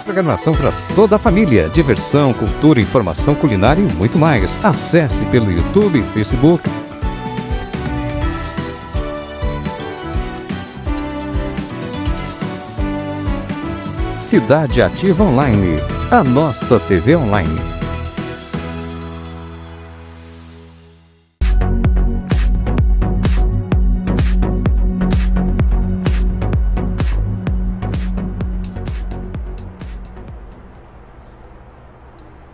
programação para toda a família. Diversão, cultura, informação culinária e muito mais. Acesse pelo YouTube e Facebook. Cidade Ativa Online, a nossa TV online.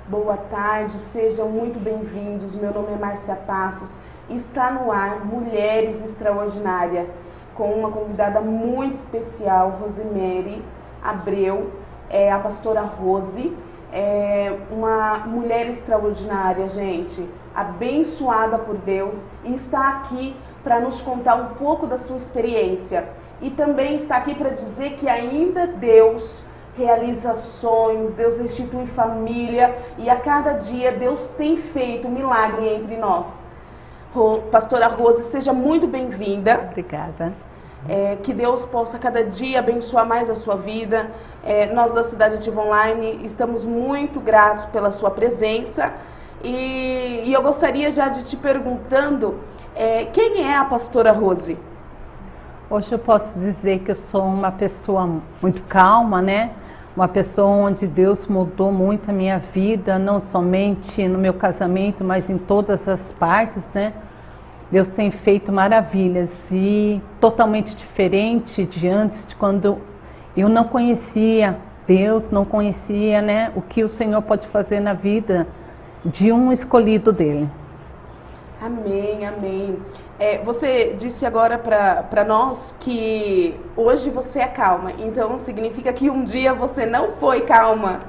Boa tarde, sejam muito bem-vindos. Meu nome é Márcia Passos e está no ar Mulheres Extraordinárias, com uma convidada muito especial, Rosemary Abreu, a pastora Rose, uma mulher extraordinária, gente, abençoada por Deus, e está aqui para nos contar um pouco da sua experiência. E também está aqui para dizer que ainda Deus realiza sonhos, Deus restitui família, e a cada dia Deus tem feito um milagre entre nós. Pastora Rose, seja muito bem-vinda. Obrigada. Que Deus possa cada dia abençoar mais a sua vida. Nós da Cidade Ativa Online estamos muito gratos pela sua presença. E eu gostaria já de te perguntando, quem é a pastora Rose? Hoje eu posso dizer que eu sou uma pessoa muito calma, né? Uma pessoa onde Deus mudou muito a minha vida, não somente no meu casamento, mas em todas as partes, né? Deus tem feito maravilhas e totalmente diferente de antes, de quando eu não conhecia Deus, não conhecia, né, o que o Senhor pode fazer na vida de um escolhido dele. Amém, amém. Você disse agora para nós que hoje você é calma, então significa que um dia você não foi calma.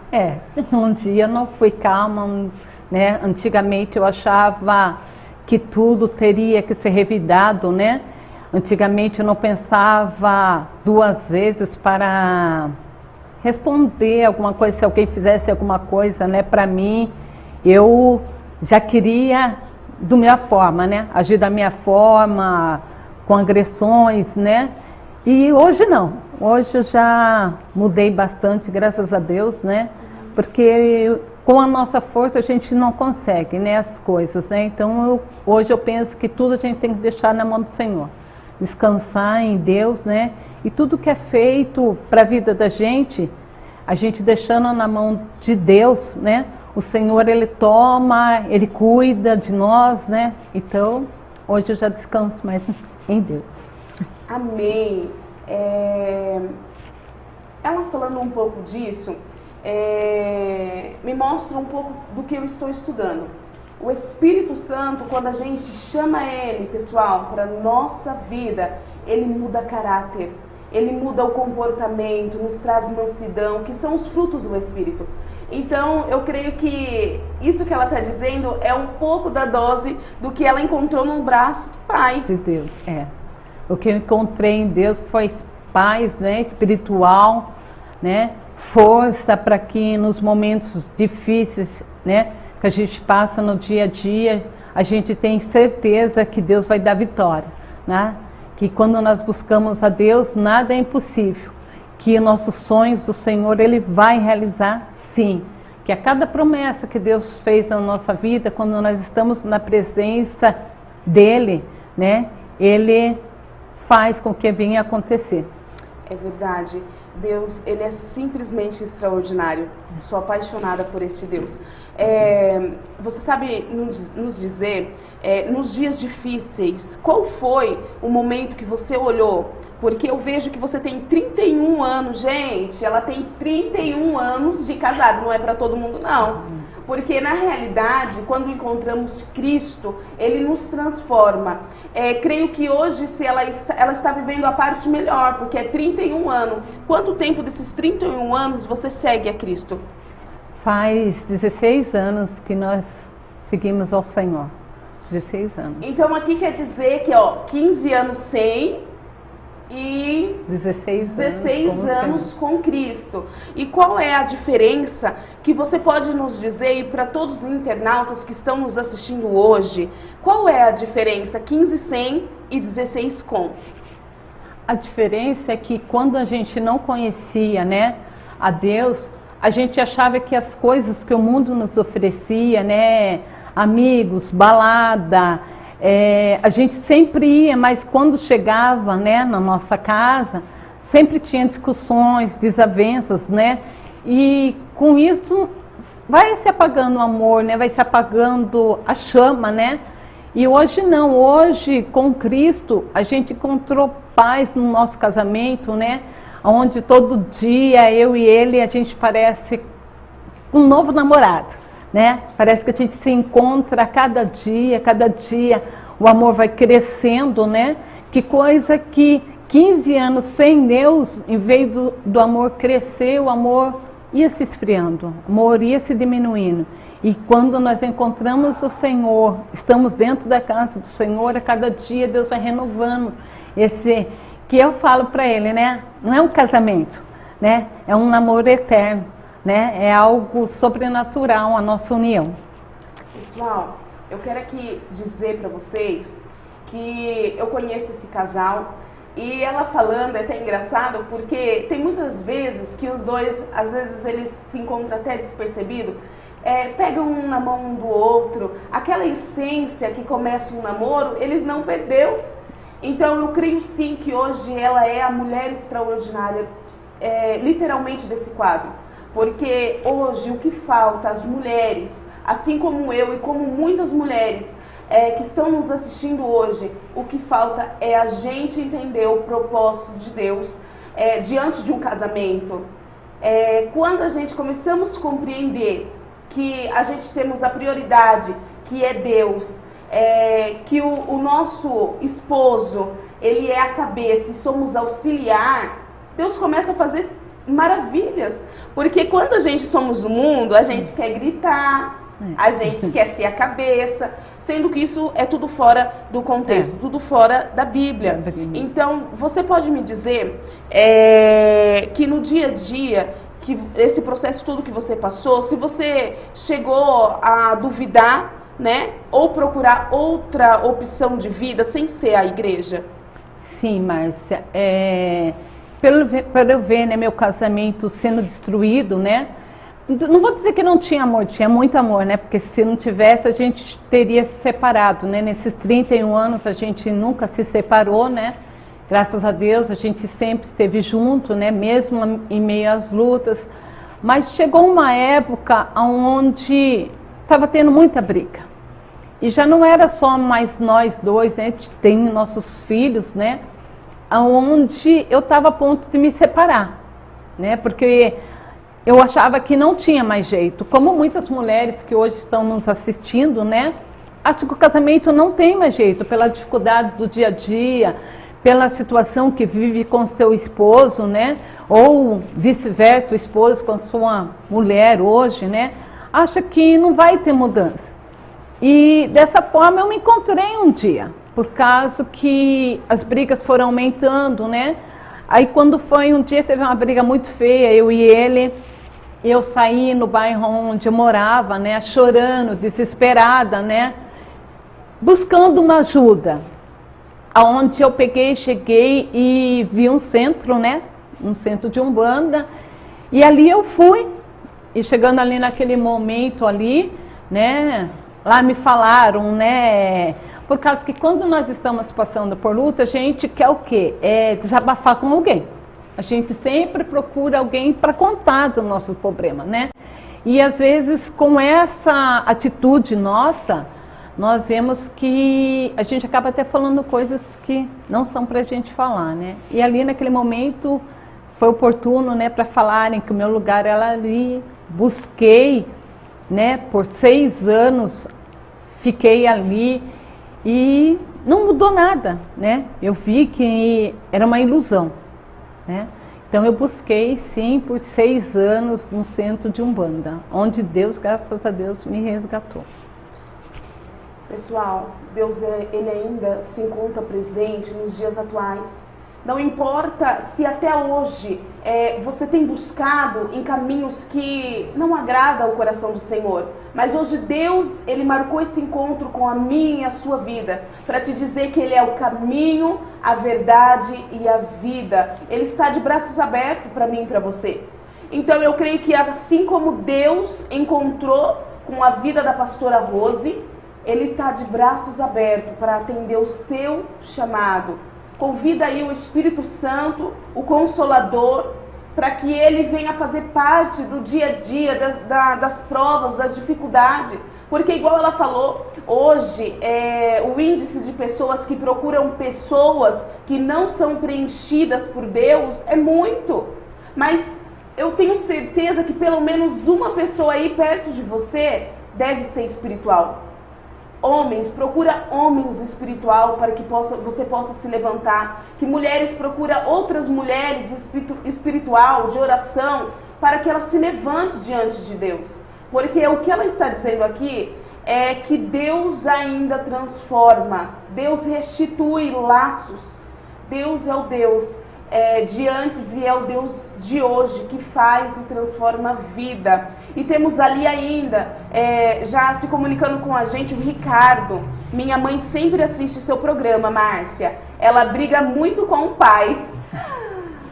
Um dia eu não fui calma, né? Antigamente eu achava que tudo teria que ser revidado, né? Antigamente eu não pensava duas vezes para responder alguma coisa, se alguém fizesse alguma coisa, né, para mim, eu já queria da minha forma, né? Agir da minha forma, com agressões, né? E hoje não. Hoje eu já mudei bastante, graças a Deus, né? Porque com a nossa força a gente não consegue, né, as coisas, né? Então hoje eu penso que tudo a gente tem que deixar na mão do Senhor. Descansar em Deus, né? E tudo que é feito para a vida da gente, a gente deixando na mão de Deus, né? O Senhor, Ele toma, Ele cuida de nós, né? Então, hoje eu já descanso mais em Deus. Amém. Ela falando um pouco disso, me mostra um pouco do que eu estou estudando. O Espírito Santo, quando a gente chama Ele, pessoal, para a nossa vida, Ele muda caráter, Ele muda o comportamento, nos traz mansidão, que são os frutos do Espírito. Então, eu creio que isso que ela está dizendo é um pouco da dose do que ela encontrou no braço do Pai. De Deus, O que eu encontrei em Deus foi paz, né, espiritual, né, força para que nos momentos difíceis, né, que a gente passa no dia a dia, a gente tem certeza que Deus vai dar vitória, né? Que quando nós buscamos a Deus, nada é impossível. Que nossos sonhos, o Senhor, Ele vai realizar, sim. Que a cada promessa que Deus fez na nossa vida, quando nós estamos na presença dEle, né, Ele faz com que venha acontecer. É verdade. Deus, Ele é simplesmente extraordinário. Sou apaixonada por este Deus. Você sabe nos dizer, nos dias difíceis, qual foi o momento que você olhou? Porque eu vejo que você tem 31 anos, gente, ela tem 31 anos de casado, não é para todo mundo não. Porque na realidade, quando encontramos Cristo, Ele nos transforma. Creio que hoje ela está vivendo a parte melhor, porque é 31 anos. Quanto tempo desses 31 anos você segue a Cristo? Faz 16 anos que nós seguimos ao Senhor. 16 anos. Então aqui quer dizer que 15 anos sem e 16 anos com Cristo. E qual é a diferença que você pode nos dizer, e para todos os internautas que estão nos assistindo hoje, qual é a diferença 15 sem e 16 com? A diferença é que quando a gente não conhecia, né, a Deus, a gente achava que as coisas que o mundo nos oferecia, né, amigos, balada, a gente sempre ia, mas quando chegava, né, na nossa casa, sempre tinha discussões, desavenças, né, e com isso vai se apagando o amor, né, vai se apagando a chama, né, e hoje não, hoje com Cristo a gente encontrou paz no nosso casamento, né, onde todo dia eu e ele a gente parece um novo namorado, né? Parece que a gente se encontra a cada dia o amor vai crescendo, né? Que coisa que 15 anos sem Deus, em vez do amor crescer, o amor ia se esfriando, o amor ia se diminuindo. E quando nós encontramos o Senhor, estamos dentro da casa do Senhor, a cada dia Deus vai renovando esse... Que eu falo para ele, né? Não é um casamento, né? É um namoro eterno, né? É algo sobrenatural a nossa união. Pessoal, eu quero aqui dizer para vocês que eu conheço esse casal e ela falando é até engraçado porque tem muitas vezes que os dois, às vezes eles se encontram até despercebido, pegam um na mão um do outro, aquela essência que começa um namoro, eles não perderam. Então eu creio sim que hoje ela é a mulher extraordinária, literalmente desse quadro. Porque hoje o que falta às mulheres, assim como eu e como muitas mulheres que estão nos assistindo hoje, o que falta é a gente entender o propósito de Deus diante de um casamento. Quando a gente começamos a compreender que a gente temos a prioridade, que é Deus, que o nosso esposo, ele é a cabeça e somos auxiliar, Deus começa a fazer maravilhas. Porque quando a gente somos o mundo, a gente quer gritar, a gente quer ser a cabeça, sendo que isso é tudo fora do contexto, tudo fora da Bíblia. Então, você pode me dizer que no dia a dia, que esse processo todo que você passou, se você chegou a duvidar, né? Ou procurar outra opção de vida sem ser a igreja? Sim, Márcia. Pelo eu ver, né, meu casamento sendo destruído, né? Não vou dizer que não tinha amor, tinha muito amor, né? Porque se não tivesse, a gente teria se separado, né? Nesses 31 anos a gente nunca se separou, né? Graças a Deus a gente sempre esteve junto, né? Mesmo em meio às lutas. Mas chegou uma época onde estava tendo muita briga. E já não era só mais nós dois, né? Tem nossos filhos, né? Onde eu estava a ponto de me separar, né? Porque eu achava que não tinha mais jeito. Como muitas mulheres que hoje estão nos assistindo, né? Acho que o casamento não tem mais jeito, pela dificuldade do dia a dia, pela situação que vive com seu esposo, né? Ou vice-versa, o esposo com a sua mulher hoje, né? Acha que não vai ter mudança. E dessa forma eu me encontrei um dia, por causa que as brigas foram aumentando, né? Aí quando foi um dia, teve uma briga muito feia, eu e ele, eu saí no bairro onde eu morava, né? Chorando, desesperada, né? Buscando uma ajuda. Aonde eu cheguei e vi um centro, né? Um centro de Umbanda, e ali eu fui. E chegando ali naquele momento ali, né, lá me falaram, né, por causa que quando nós estamos passando por luta, a gente quer o quê? Desabafar com alguém. A gente sempre procura alguém para contar do nosso problema, né? E às vezes com essa atitude nossa, nós vemos que a gente acaba até falando coisas que não são para a gente falar, né? E ali naquele momento foi oportuno, né, para falarem que o meu lugar era ali. Busquei, né, por 6 anos, fiquei ali e não mudou nada, né? Eu vi que era uma ilusão, né? Então eu busquei sim por 6 anos no centro de Umbanda, onde Deus, graças a Deus, me resgatou. Pessoal, Deus ele ainda se encontra presente nos dias atuais. Não importa se até hoje você tem buscado em caminhos que não agradam ao coração do Senhor, mas hoje Deus, ele marcou esse encontro com a minha e a sua vida, para te dizer que ele é o caminho, a verdade e a vida. Ele está de braços abertos para mim e para você. Então eu creio que assim como Deus encontrou com a vida da pastora Rose, Ele está de braços abertos para atender o seu chamado. Convida aí o Espírito Santo, o Consolador, para que Ele venha fazer parte do dia a dia, das provas, das dificuldades. Porque igual ela falou, hoje o índice de pessoas que procuram pessoas que não são preenchidas por Deus é muito. Mas eu tenho certeza que pelo menos uma pessoa aí perto de você deve ser espiritual. Homens, procura homens espiritual para que você possa se levantar. Que mulheres, procura outras mulheres espiritual, de oração, para que ela se levante diante de Deus. Porque o que ela está dizendo aqui é que Deus ainda transforma, Deus restitui laços. Deus é o Deus de antes e é o Deus de hoje, que faz e transforma a vida. E temos ali ainda, já se comunicando com a gente, o Ricardo. Minha mãe sempre assiste seu programa, Márcia. Ela briga muito com o pai.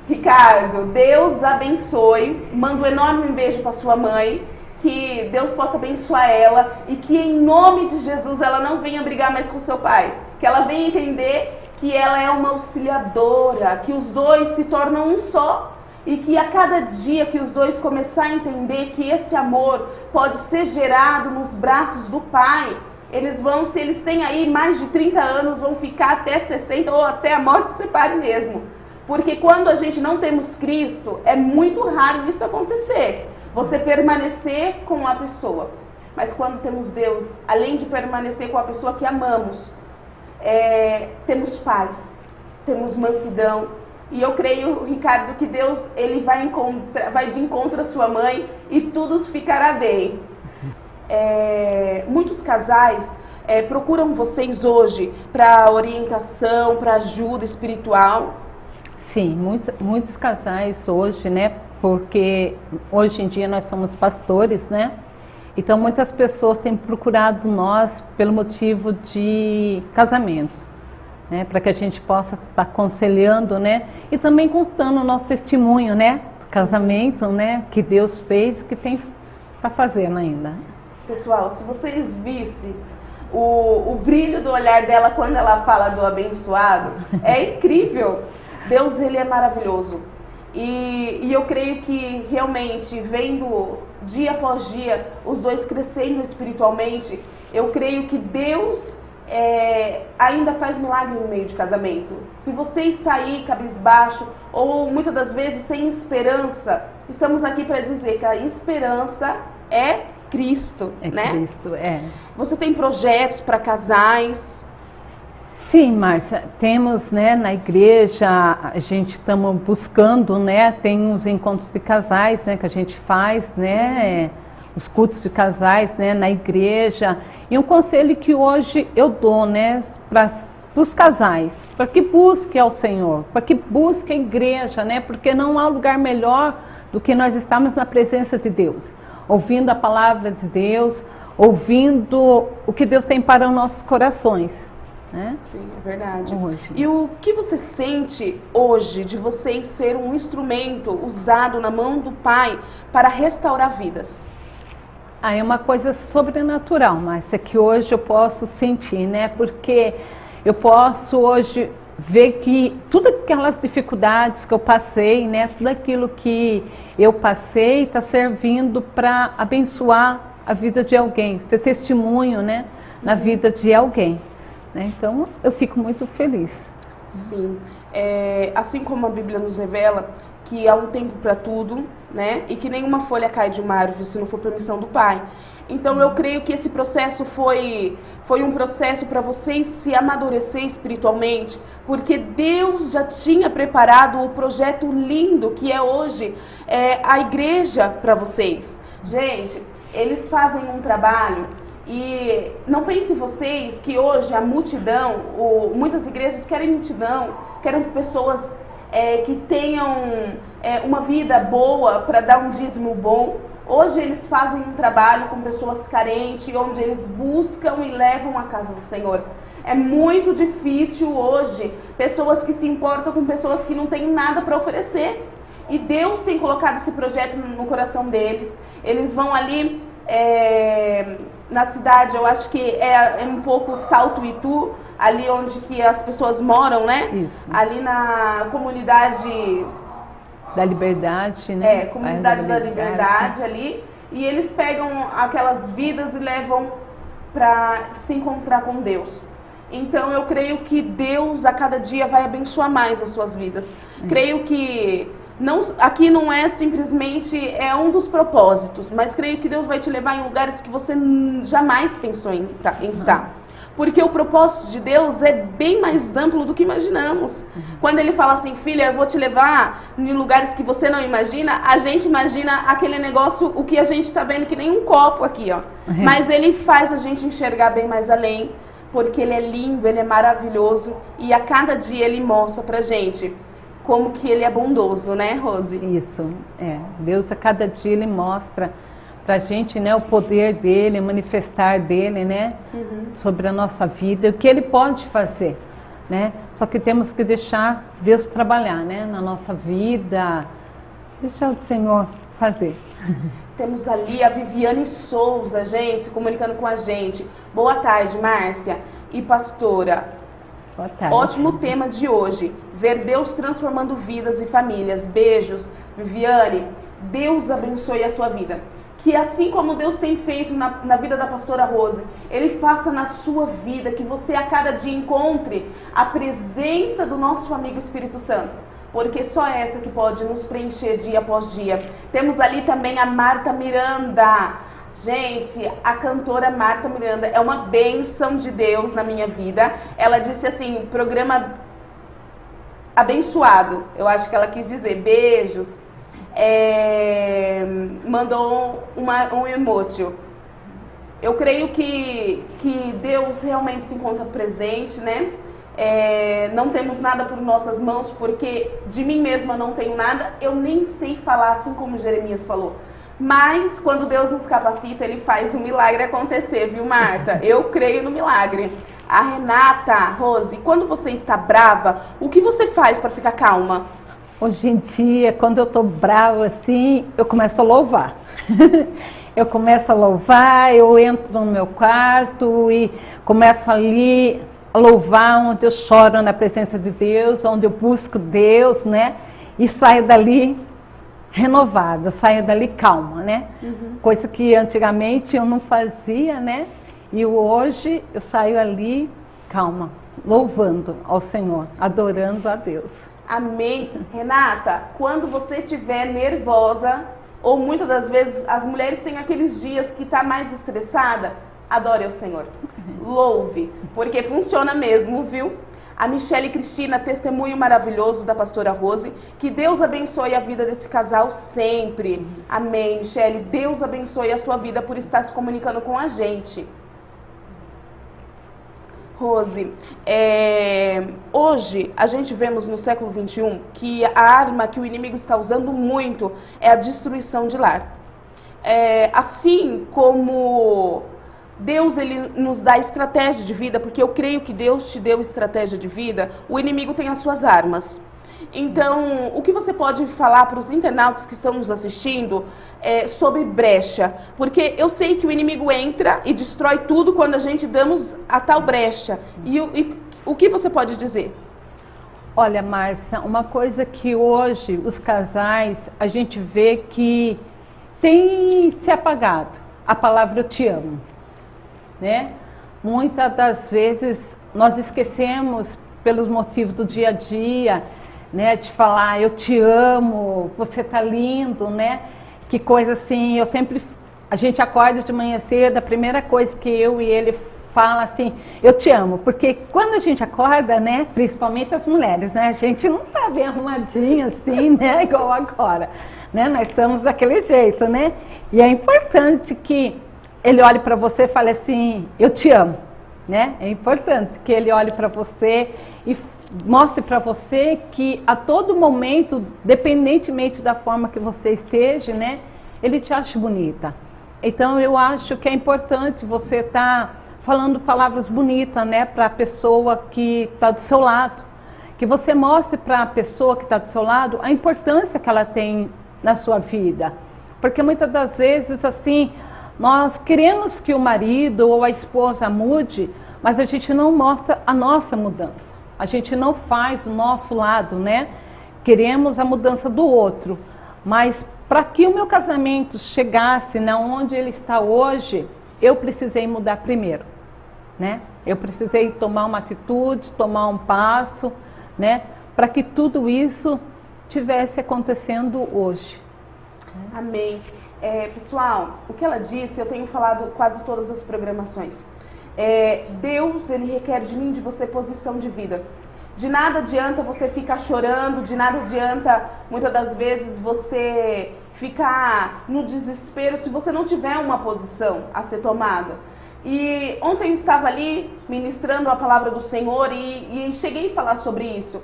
Ricardo, Deus abençoe. Manda um enorme beijo para sua mãe. Que Deus possa abençoar ela e que em nome de Jesus ela não venha brigar mais com seu pai. Que ela venha entender que ela é uma auxiliadora, que os dois se tornam um só. E que a cada dia que os dois começarem a entender que esse amor pode ser gerado nos braços do pai, eles vão, se eles têm aí mais de 30 anos, vão ficar até 60 ou até a morte se separe mesmo. Porque quando a gente não temos Cristo, é muito raro isso acontecer. Você permanecer com a pessoa. Mas quando temos Deus, além de permanecer com a pessoa que amamos, temos paz, temos mansidão. E eu creio, Ricardo, que Deus ele vai de encontro à sua mãe e tudo ficará bem. Muitos casais procuram vocês hoje para orientação, para ajuda espiritual. Sim, muitos casais hoje, né? Porque hoje em dia nós somos pastores, né? Então muitas pessoas têm procurado nós pelo motivo de casamentos, né? Para que a gente possa estar aconselhando, né? E também contando o nosso testemunho, né? Do casamento, né? Que Deus fez e que está fazendo ainda. Pessoal, se vocês vissem o brilho do olhar dela quando ela fala do abençoado, é incrível. Deus, ele é maravilhoso. E eu creio que realmente, vendo dia após dia os dois crescendo espiritualmente, eu creio que Deus ainda faz milagre no meio de casamento. Se você está aí cabisbaixo ou muitas das vezes sem esperança, estamos aqui para dizer que a esperança é Cristo, né? Cristo, Você tem projetos para casais? Sim, Márcia, temos, né, na igreja, a gente estamos buscando, né, tem uns encontros de casais, né, que a gente faz, né, os cultos de casais, né, na igreja, e um conselho que hoje eu dou, né, para os casais, para que busque ao Senhor, para que busque a igreja, né, porque não há lugar melhor do que nós estarmos na presença de Deus, ouvindo a palavra de Deus, ouvindo o que Deus tem para os nossos corações. Sim, é verdade. Hoje. E o que você sente hoje de você ser um instrumento usado na mão do Pai para restaurar vidas? É uma coisa sobrenatural, Márcia, que hoje eu posso sentir, né? Porque eu posso hoje ver que tudo aquelas dificuldades que eu passei, né? Tudo aquilo que eu passei está servindo para abençoar a vida de alguém, ser testemunho, né? Na vida de alguém. Então, eu fico muito feliz. Sim. Assim como a Bíblia nos revela que há um tempo para tudo, né? E que nenhuma folha cai de uma árvore se não for permissão do Pai. Então, eu creio que esse processo foi um processo para vocês se amadurecer espiritualmente, porque Deus já tinha preparado o projeto lindo que é hoje a igreja para vocês. Gente, eles fazem um trabalho. E não pensem vocês que hoje a multidão, muitas igrejas querem multidão, querem pessoas que tenham uma vida boa para dar um dízimo bom. Hoje eles fazem um trabalho com pessoas carentes, onde eles buscam e levam a casa do Senhor. É muito difícil hoje pessoas que se importam com pessoas que não têm nada para oferecer. E Deus tem colocado esse projeto no coração deles. Eles vão ali na cidade, eu acho que é um pouco Salto Itu, ali onde que as pessoas moram, né? Isso. Ali na comunidade... Da Liberdade, né? Comunidade da Liberdade ali. E eles pegam aquelas vidas e levam para se encontrar com Deus. Então eu creio que Deus a cada dia vai abençoar mais as suas vidas. Creio que aqui não é simplesmente um dos propósitos, mas creio que Deus vai te levar em lugares que você jamais pensou em estar. Porque o propósito de Deus é bem mais amplo do que imaginamos. Quando Ele fala assim, filha, eu vou te levar em lugares que você não imagina, a gente imagina aquele negócio, o que a gente está vendo que nem um copo aqui, ó. Mas Ele faz a gente enxergar bem mais além, porque Ele é lindo, Ele é maravilhoso, e a cada dia Ele mostra pra gente como que Ele é bondoso, né, Rose? Isso, Deus a cada dia Ele mostra pra gente, né, o poder dele, o manifestar dele, né, sobre a nossa vida, o que Ele pode fazer, né? Só que temos que deixar Deus trabalhar, né, na nossa vida, deixar o Senhor fazer. Temos ali a Viviane Souza, gente, se comunicando com a gente. Boa tarde, Márcia e pastora. Boa tarde. Ótimo tema de hoje, ver Deus transformando vidas e famílias. Beijos, Viviane. Deus abençoe a sua vida. Que assim como Deus tem feito na vida da pastora Rose, Ele faça na sua vida, que você a cada dia encontre a presença do nosso amigo Espírito Santo. Porque só essa que pode nos preencher dia após dia. Temos ali também a Marta Miranda. Gente, a cantora Marta Miranda é uma bênção de Deus na minha vida. Ela disse assim, programa abençoado. Eu acho que ela quis dizer, beijos. Mandou um emoji. Eu creio que Deus realmente se encontra presente, né? Não temos nada por nossas mãos, porque de mim mesma não tenho nada. Eu nem sei falar, assim como Jeremias falou. Mas quando Deus nos capacita, Ele faz o milagre acontecer, viu, Marta? Eu creio no milagre. A Renata, Rose, quando você está brava, o que você faz para ficar calma? Hoje em dia, quando eu tô brava assim, eu começo a louvar. Eu começo a louvar, eu entro no meu quarto e começo ali a louvar, onde eu choro na presença de Deus, onde eu busco Deus, né? E saio dali renovada, saio dali calma, né? Coisa que antigamente eu não fazia, né? E hoje eu saio ali calma, louvando ao Senhor, adorando a Deus. Amém. Renata, quando você estiver nervosa, ou muitas das vezes as mulheres têm aqueles dias que tá mais estressada, adore ao Senhor. Louve, porque funciona mesmo, viu? A Michele Cristina, testemunho maravilhoso da pastora Rose. Que Deus abençoe a vida desse casal sempre. Amém, Michele. Deus abençoe a sua vida por estar se comunicando com a gente. Rose, hoje a gente vemos no século XXI que a arma que o inimigo está usando muito é a destruição de lar. Assim como Deus ele nos dá estratégia de vida, porque eu creio que Deus te deu estratégia de vida, o inimigo tem as suas armas. Então, o que você pode falar para os internautas que estão nos assistindo sobre brecha? Porque eu sei que o inimigo entra e destrói tudo quando a gente damos a tal brecha. E o que você pode dizer? Olha, Márcia, uma coisa que hoje os casais, a gente vê que tem se apagado. A palavra eu te amo, né? Muitas das vezes nós esquecemos pelos motivos do dia a dia, né, de falar eu te amo, você tá lindo, né? Que coisa assim, a gente acorda de manhã cedo, a primeira coisa que eu e ele fala assim, eu te amo, porque quando a gente acorda, né, principalmente as mulheres, né, a gente não tá bem arrumadinha assim, né, igual agora, né? Nós estamos daquele jeito, né? E é importante que ele olhe para você e fale assim, eu te amo, né? É importante que ele olhe para você e mostre para você que a todo momento, dependentemente da forma que você esteja, né, ele te acha bonita. Então eu acho que é importante você estar falando palavras bonitas, né, para a pessoa que está do seu lado. que você mostre para a pessoa que está do seu lado a importância que ela tem na sua vida. Porque muitas das vezes, assim, nós queremos que o marido ou a esposa mude, mas a gente não mostra a nossa mudança. A gente não faz o nosso lado, né? Queremos a mudança do outro. Mas para que o meu casamento chegasse na onde ele está hoje, eu precisei mudar primeiro, né? Eu precisei tomar uma atitude, tomar um passo, né? Para que tudo isso tivesse acontecendo hoje. Amém. Pessoal, o que ela disse, eu tenho falado quase todas as programações. Deus, ele requer de mim, de você, posição de vida. De nada adianta você ficar chorando, de nada adianta, muitas das vezes, você ficar no desespero se você não tiver uma posição a ser tomada. E ontem eu estava ali ministrando a palavra do Senhor e cheguei a falar sobre isso.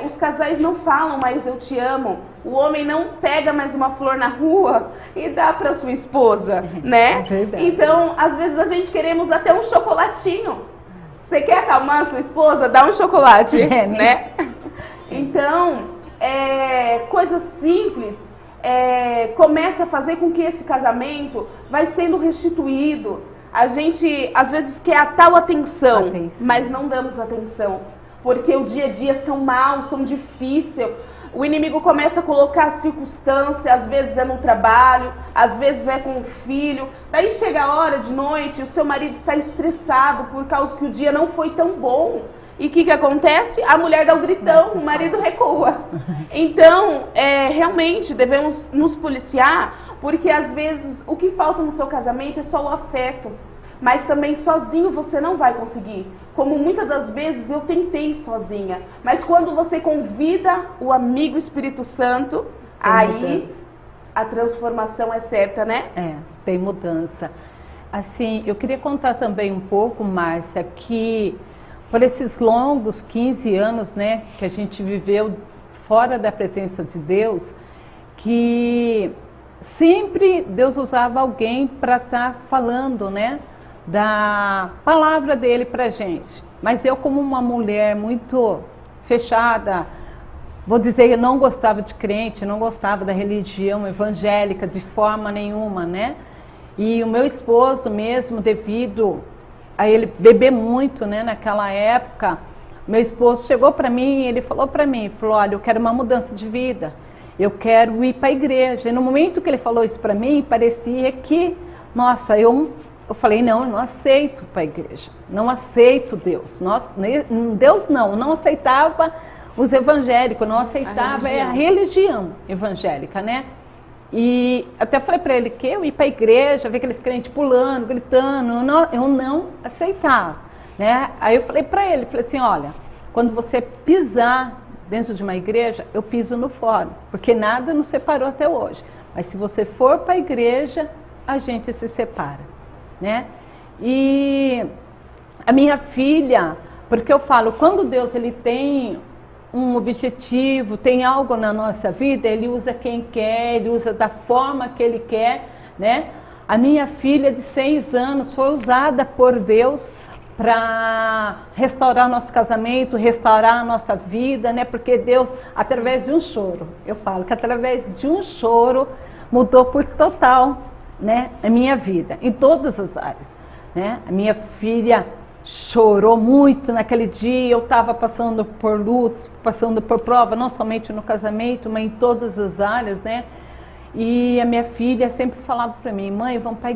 Os casais não falam mais eu te amo. O homem não pega mais uma flor na rua e dá para sua esposa, né? Então, às vezes a gente queremos até um chocolatinho. Você quer acalmar a sua esposa? Dá um chocolate, né? Então, coisas simples começa a fazer com que esse casamento vai sendo restituído. A gente, às vezes, quer a tal atenção, mas não damos atenção. Porque o dia a dia são maus, são difíceis. O inimigo começa a colocar circunstâncias, às vezes é no trabalho, às vezes é com o filho. Daí chega a hora de noite, o seu marido está estressado por causa que o dia não foi tão bom. E o que acontece? A mulher dá o gritão, o marido recua. Então, realmente devemos nos policiar, porque às vezes o que falta no seu casamento é só o afeto. Mas também sozinho você não vai conseguir. Como muitas das vezes eu tentei sozinha. Mas quando você convida o amigo Espírito Santo, aí a transformação é certa, né? Tem mudança. Assim, eu queria contar também um pouco, Márcia, que por esses longos 15 anos, né, que a gente viveu fora da presença de Deus, que sempre Deus usava alguém para estar falando, né, da palavra dele pra gente. Mas eu, como uma mulher muito fechada, vou dizer, eu não gostava de crente, não gostava da religião evangélica de forma nenhuma, né? E o meu esposo mesmo, devido a ele beber muito, né, naquela época, meu esposo chegou para mim e ele falou para mim, olha, eu quero uma mudança de vida, eu quero ir para a igreja. E no momento que ele falou isso para mim, parecia que, nossa, eu falei, não, eu não aceito para a igreja, não aceito Deus. Deus não aceitava os evangélicos, não aceitava a religião evangélica, né? E até falei para ele que eu ir para a igreja, ver aqueles crentes pulando, gritando, eu não aceitava, né? Aí eu falei para ele, falei assim, olha, quando você pisar dentro de uma igreja, eu piso no fórum, porque nada nos separou até hoje. Mas se você for para a igreja, a gente se separa. Né? E a minha filha, porque eu falo, quando Deus ele tem um objetivo, tem algo na nossa vida, ele usa quem quer, ele usa da forma que ele quer, né? A minha filha de 6 anos foi usada por Deus para restaurar nosso casamento, restaurar a nossa vida, né? Porque Deus, através de um choro, eu falo que através de um choro mudou por total, né, a minha vida, em todas as áreas, né? A minha filha chorou muito naquele dia, eu estava passando por lutas, passando por prova, não somente no casamento, mas em todas as áreas, né? E a minha filha sempre falava para mim, mãe, vamos para a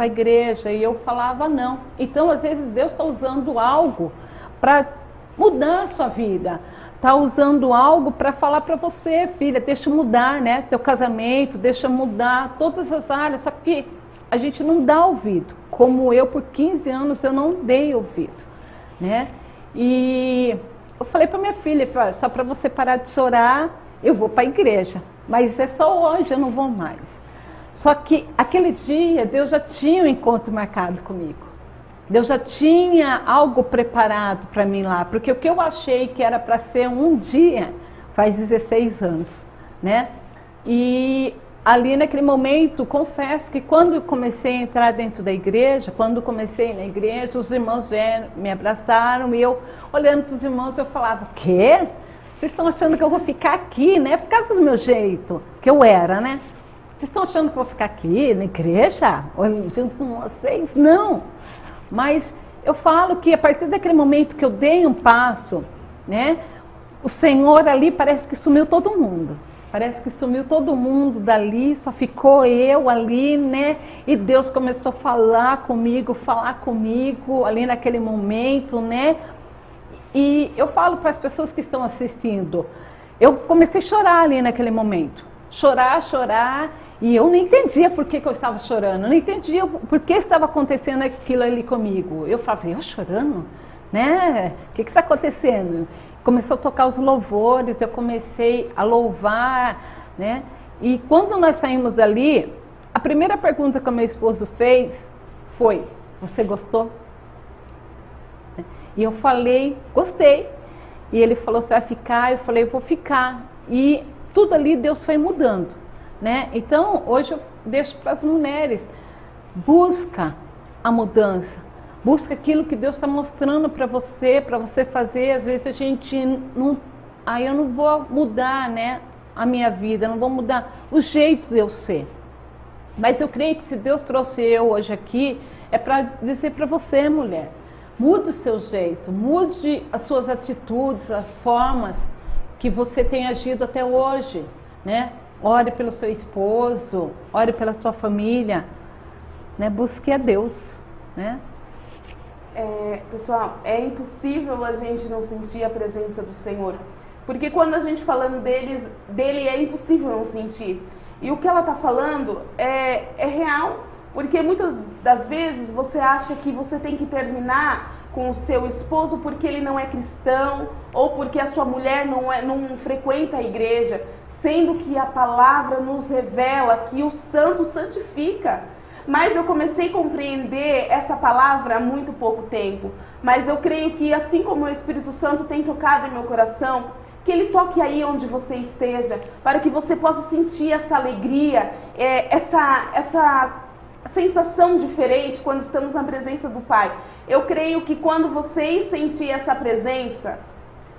igreja, e eu falava não. Então, às vezes, Deus está usando algo para mudar a sua vida, está usando algo para falar para você, filha, deixa mudar, né, teu casamento, deixa mudar todas as áreas, só que a gente não dá ouvido, como eu por 15 anos eu não dei ouvido, né, e eu falei para minha filha, só para você parar de chorar, eu vou para a igreja, mas é só hoje, eu não vou mais. Só que aquele dia Deus já tinha um encontro marcado comigo. Deus já tinha algo preparado para mim lá, porque o que eu achei que era para ser um dia, faz 16 anos, né? E ali naquele momento, confesso que quando eu comecei a entrar dentro da igreja, quando comecei na igreja, os irmãos vieram, me abraçaram, e eu, olhando para os irmãos, eu falava, o quê? Vocês estão achando que eu vou ficar aqui, né? Por causa do meu jeito, que eu era, né? Vocês estão achando que eu vou ficar aqui na igreja, junto com vocês? Não! Mas eu falo que a partir daquele momento que eu dei um passo, né? O Senhor ali parece que sumiu todo mundo. Parece que sumiu todo mundo dali, só ficou eu ali, né? E Deus começou a falar comigo ali naquele momento, né? E eu falo para as pessoas que estão assistindo, eu comecei a chorar ali naquele momento. Chorar, e eu não entendia por que eu estava chorando, eu não entendia por que estava acontecendo aquilo ali comigo. Eu falava, eu chorando? Né? O que está acontecendo? Começou a tocar os louvores, eu comecei a louvar, né? E quando nós saímos dali, a primeira pergunta que o meu esposo fez foi, você gostou? E eu falei, gostei. E ele falou, você vai ficar? Eu falei, vou ficar. E tudo ali Deus foi mudando, né? Então, hoje eu deixo para as mulheres, busca a mudança. Busca aquilo que Deus está mostrando para você fazer. Às vezes a gente não... eu não vou mudar, né, a minha vida, não vou mudar o jeito de eu ser. Mas eu creio que se Deus trouxe eu hoje aqui, é para dizer para você, mulher, mude o seu jeito, mude as suas atitudes, as formas que você tem agido até hoje, né? Ore pelo seu esposo, ore pela sua família, né? Busque a Deus, né? Pessoal, é impossível a gente não sentir a presença do Senhor, porque quando a gente falando dele é impossível não sentir. E o que ela está falando é real, porque muitas das vezes você acha que você tem que terminar com o seu esposo porque ele não é cristão, ou porque a sua mulher não frequenta a igreja, sendo que a palavra nos revela que o santo santifica. Mas eu comecei a compreender essa palavra há muito pouco tempo. Mas eu creio que assim como o Espírito Santo tem tocado em meu coração, que Ele toque aí onde você esteja, para que você possa sentir essa alegria, essa sensação diferente quando estamos na presença do Pai. Eu creio que quando vocês sentirem essa presença,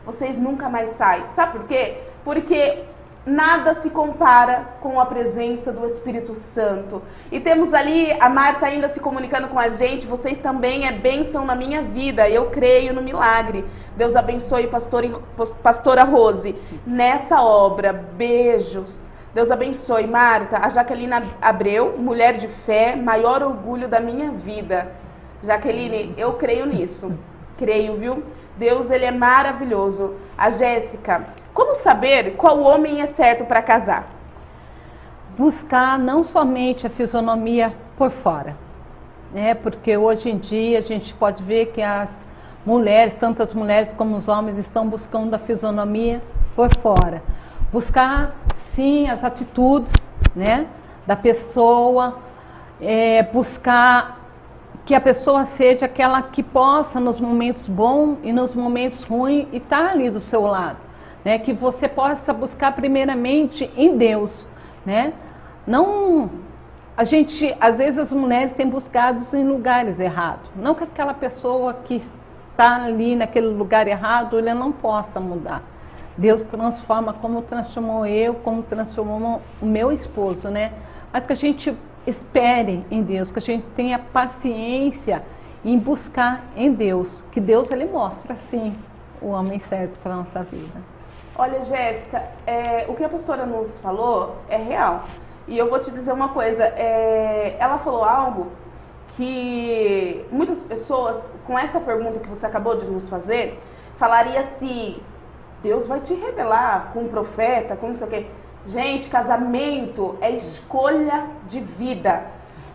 vocês nunca mais saem. Sabe por quê? Porque nada se compara com a presença do Espírito Santo. E temos ali a Marta ainda se comunicando com a gente, vocês também é bênção na minha vida, eu creio no milagre. Deus abençoe pastora Rose nessa obra, beijos. Deus abençoe Marta, a Jaqueline Abreu, mulher de fé, maior orgulho da minha vida. Jaqueline, eu creio nisso, creio, viu? Deus, Ele é maravilhoso. A Jéssica, como saber qual homem é certo para casar? Buscar não somente a fisionomia por fora, né? Porque hoje em dia a gente pode ver que as mulheres, tanto as mulheres como os homens, estão buscando a fisionomia por fora. Buscar, sim, as atitudes, né, da pessoa, buscar que a pessoa seja aquela que possa, nos momentos bons e nos momentos ruins, estar ali do seu lado, né? Que você possa buscar primeiramente em Deus, né? Não, às vezes as mulheres têm buscado em lugares errados, não que aquela pessoa que está ali naquele lugar errado, ela não possa mudar. Deus transforma como transformou eu, como transformou o meu esposo, né? Mas que a gente espere em Deus, que a gente tenha paciência em buscar em Deus, que Deus Ele mostra, sim, o homem certo para a nossa vida. Olha, Jéssica, o que a pastora nos falou é real. E eu vou te dizer uma coisa, ela falou algo que muitas pessoas, com essa pergunta que você acabou de nos fazer, falaria assim, Deus vai te revelar com um profeta, com não sei o quê. Gente, casamento é escolha de vida.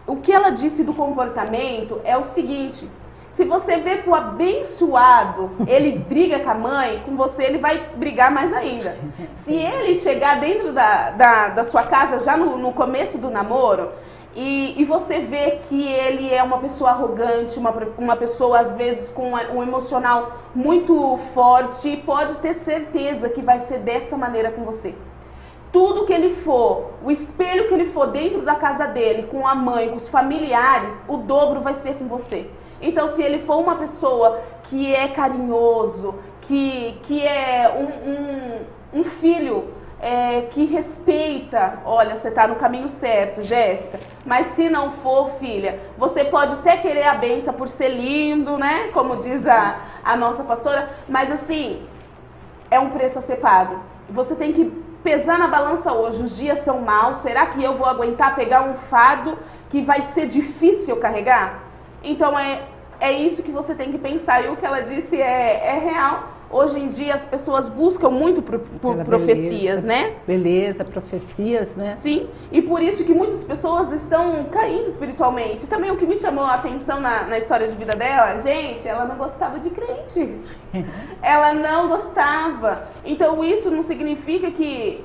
O que ela disse do comportamento é o seguinte, se você vê que o abençoado, ele briga com a mãe, com você ele vai brigar mais ainda. Se ele chegar dentro da sua casa já no começo do namoro, e você vê que ele é uma pessoa arrogante, uma pessoa às vezes com um emocional muito forte, pode ter certeza que vai ser dessa maneira com você. tudo que ele for, o espelho que ele for dentro da casa dele, com a mãe, com os familiares, o dobro vai ser com você. Então, se ele for uma pessoa que é carinhoso, que é um filho que respeita, olha, você está no caminho certo, Jéssica. Mas se não for, filha, você pode até querer a benção por ser lindo, né? Como diz a nossa pastora, mas assim, é um preço a ser pago. Você tem que pesar na balança hoje, os dias são maus, será que eu vou aguentar pegar um fardo que vai ser difícil carregar? Então é isso que você tem que pensar, e o que ela disse é real. Hoje em dia as pessoas buscam muito por profecias, né? Beleza, profecias, né? Sim, e por isso que muitas pessoas estão caindo espiritualmente. Também o que me chamou a atenção na história de vida dela, gente, ela não gostava de crente. Ela não gostava. Então isso não significa que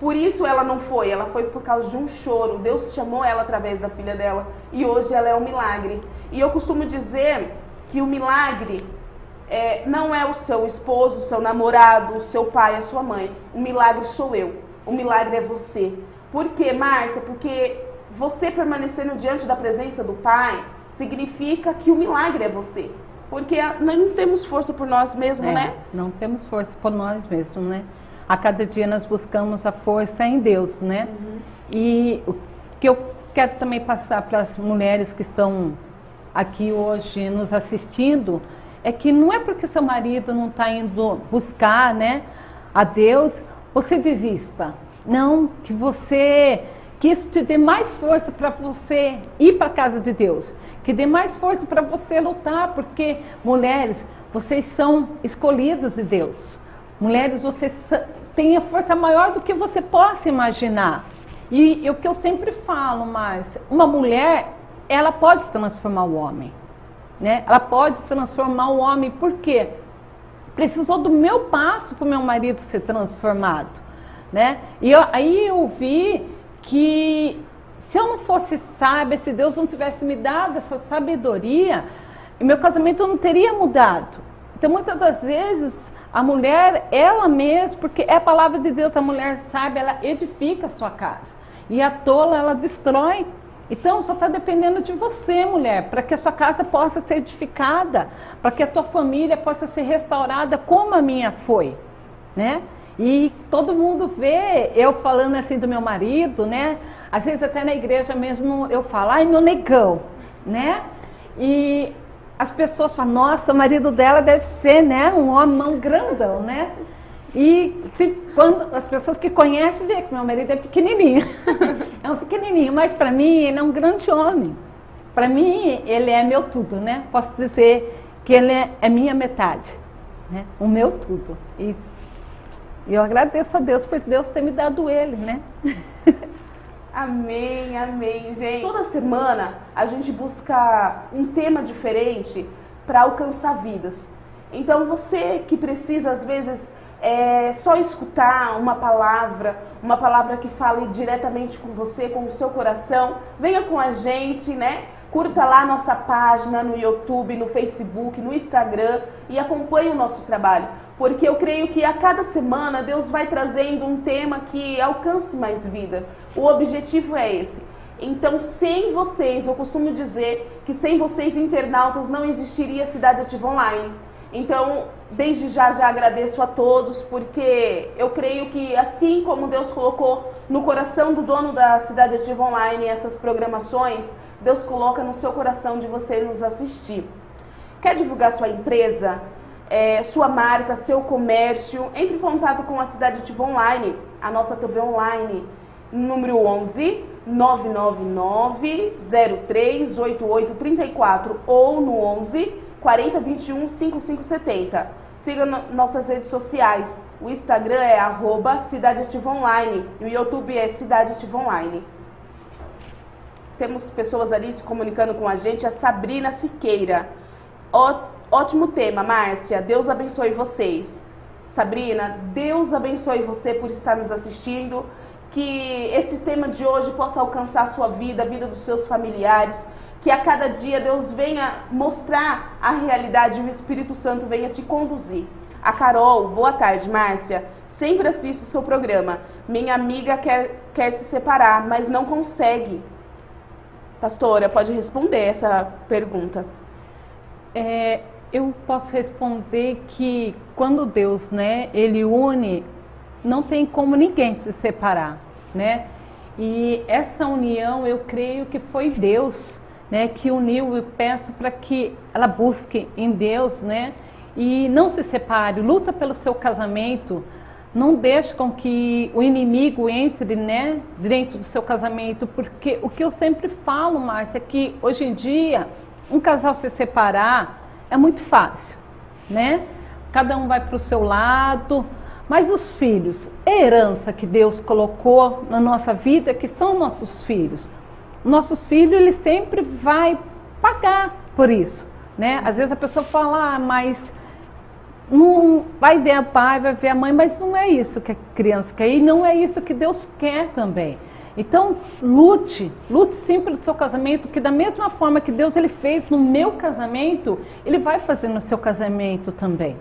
por isso ela não foi. Ela foi por causa de um choro. Deus chamou ela através da filha dela. E hoje ela é um milagre. E eu costumo dizer que o milagre não é o seu esposo, o seu namorado, o seu pai, a sua mãe. O milagre sou eu. O milagre é você. Por quê, Márcia? Porque você permanecendo diante da presença do Pai significa que o milagre é você. Porque nós não temos força por nós mesmos, né? Não temos força por nós mesmos, né? A cada dia nós buscamos a força em Deus, né? Uhum. E o que eu quero também passar para as mulheres que estão aqui hoje nos assistindo é que não é porque seu marido não está indo buscar, né, a Deus, você desista. Não, que isso te dê mais força para você ir para a casa de Deus, que dê mais força para você lutar, porque mulheres, vocês são escolhidas de Deus. Mulheres, vocês têm a força maior do que você possa imaginar. E o que eu sempre falo, Márcia, uma mulher, ela pode transformar o homem. Né? Ela pode transformar o homem, por quê? Precisou do meu passo para o meu marido ser transformado, né? E aí eu vi que se eu não fosse sábia, se Deus não tivesse me dado essa sabedoria, meu casamento não teria mudado. Então muitas das vezes a mulher, ela mesma, porque é a palavra de Deus, a mulher sábia, ela edifica a sua casa, e a tola ela destrói. Então, só está dependendo de você, mulher, para que a sua casa possa ser edificada, para que a tua família possa ser restaurada como a minha foi, né? E todo mundo vê eu falando assim do meu marido, né? Às vezes até na igreja mesmo eu falo, ai, meu negão, né? E as pessoas falam, nossa, o marido dela deve ser, né, um homem grandão, né? E quando as pessoas que conhecem veem que meu marido é pequenininho, é um pequenininho, mas para mim ele é um grande homem. Para mim ele é meu tudo, né? Posso dizer que ele é minha metade, né? O meu tudo. E eu agradeço a Deus por Deus ter me dado ele, né? Amém, amém, gente. Toda semana a gente busca um tema diferente para alcançar vidas. Então você que precisa às vezes só escutar uma palavra que fale diretamente com você, com o seu coração, venha com a gente, né? Curta lá a nossa página no YouTube, no Facebook, no Instagram e acompanhe o nosso trabalho. Porque eu creio que a cada semana Deus vai trazendo um tema que alcance mais vida. O objetivo é esse. Então, sem vocês, eu costumo dizer que sem vocês, internautas, não existiria Cidade Ativa Online. Então, desde já agradeço a todos, porque eu creio que assim como Deus colocou no coração do dono da Cidade Ativa Online essas programações, Deus coloca no seu coração de você nos assistir. Quer divulgar sua empresa, sua marca, seu comércio? Entre em contato com a Cidade Ativa Online, a nossa TV online, número 11 999 03 8834 ou no 11 40 21 5570. Siga nossas redes sociais. O Instagram é @Cidade Ativa Online e o YouTube é Cidade Ativa Online. Temos pessoas ali se comunicando com a gente. A Sabrina Siqueira. Ótimo tema, Márcia. Deus abençoe vocês. Sabrina, Deus abençoe você por estar nos assistindo. Que esse tema de hoje possa alcançar a sua vida, a vida dos seus familiares. Que a cada dia Deus venha mostrar a realidade e o Espírito Santo venha te conduzir. A Carol, boa tarde, Márcia. Sempre assisto o seu programa. Minha amiga quer se separar, mas não consegue. Pastora, pode responder essa pergunta. Eu posso responder que quando Deus, né, Ele une, não tem como ninguém se separar, né? E essa união, eu creio que foi Deus, né, que uniu. Eu peço para que ela busque em Deus, né, e não se separe, luta pelo seu casamento, não deixe com que o inimigo entre, né, dentro do seu casamento, porque o que eu sempre falo, Márcia, é que hoje em dia, um casal se separar é muito fácil, né? Cada um vai para o seu lado, mas os filhos, a herança que Deus colocou na nossa vida, que são nossos filhos. Nossos filhos, ele sempre vai pagar por isso, né? Às vezes a pessoa fala, mas não vai ver a pai, vai ver a mãe, mas não é isso que a criança quer e não é isso que Deus quer também. Então, lute sim pelo seu casamento, que da mesma forma que Deus ele fez no meu casamento, Ele vai fazer no seu casamento também.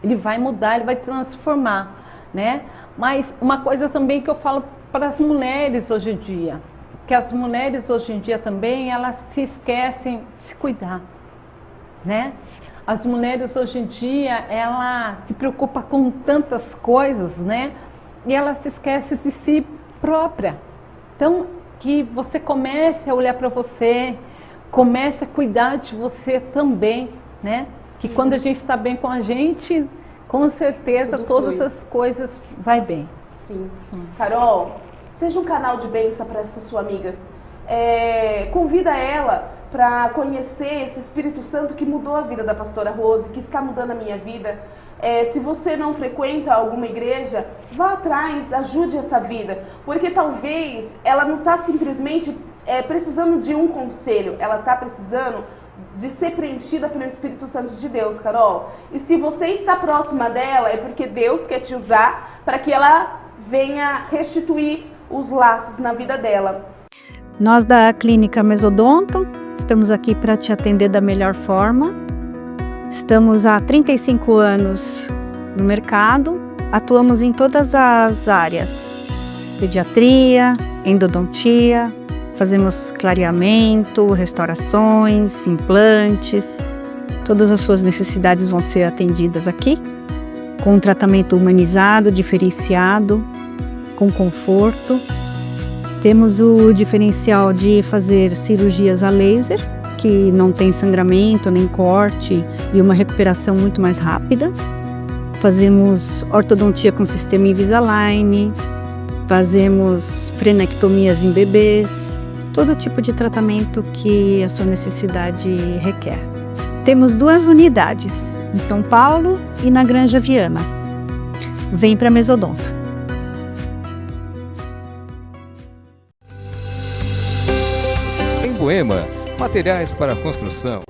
Ele vai mudar, Ele vai transformar, né? Mas uma coisa também que eu falo para as mulheres hoje em dia, que as mulheres hoje em dia também, elas se esquecem de se cuidar, né? As mulheres hoje em dia, ela se preocupa com tantas coisas, né? E ela se esquece de si própria. Então, que você comece a olhar para você, comece a cuidar de você também, né? Que quando a gente está bem com a gente, com certeza todas as coisas vai bem. Sim. Carol, seja um canal de bênção para essa sua amiga. Convida ela para conhecer esse Espírito Santo que mudou a vida da pastora Rose, que está mudando a minha vida. Se você não frequenta alguma igreja, vá atrás, ajude essa vida, porque talvez ela não está simplesmente precisando de um conselho, ela está precisando de ser preenchida pelo Espírito Santo de Deus, Carol. E se você está próxima dela, é porque Deus quer te usar para que ela venha restituir os laços na vida dela. Nós da Clínica Mesodonto estamos aqui para te atender da melhor forma. Estamos há 35 anos no mercado, atuamos em todas as áreas, pediatria, endodontia, fazemos clareamento, restaurações, implantes, todas as suas necessidades vão ser atendidas aqui, com um tratamento humanizado, diferenciado, com conforto. Temos o diferencial de fazer cirurgias a laser, que não tem sangramento nem corte e uma recuperação muito mais rápida. Fazemos ortodontia com sistema Invisalign, fazemos frenectomias em bebês, todo tipo de tratamento que a sua necessidade requer. Temos 2 unidades, em São Paulo e na Granja Viana. Vem para Mesodonto. Em Moema, materiais para construção.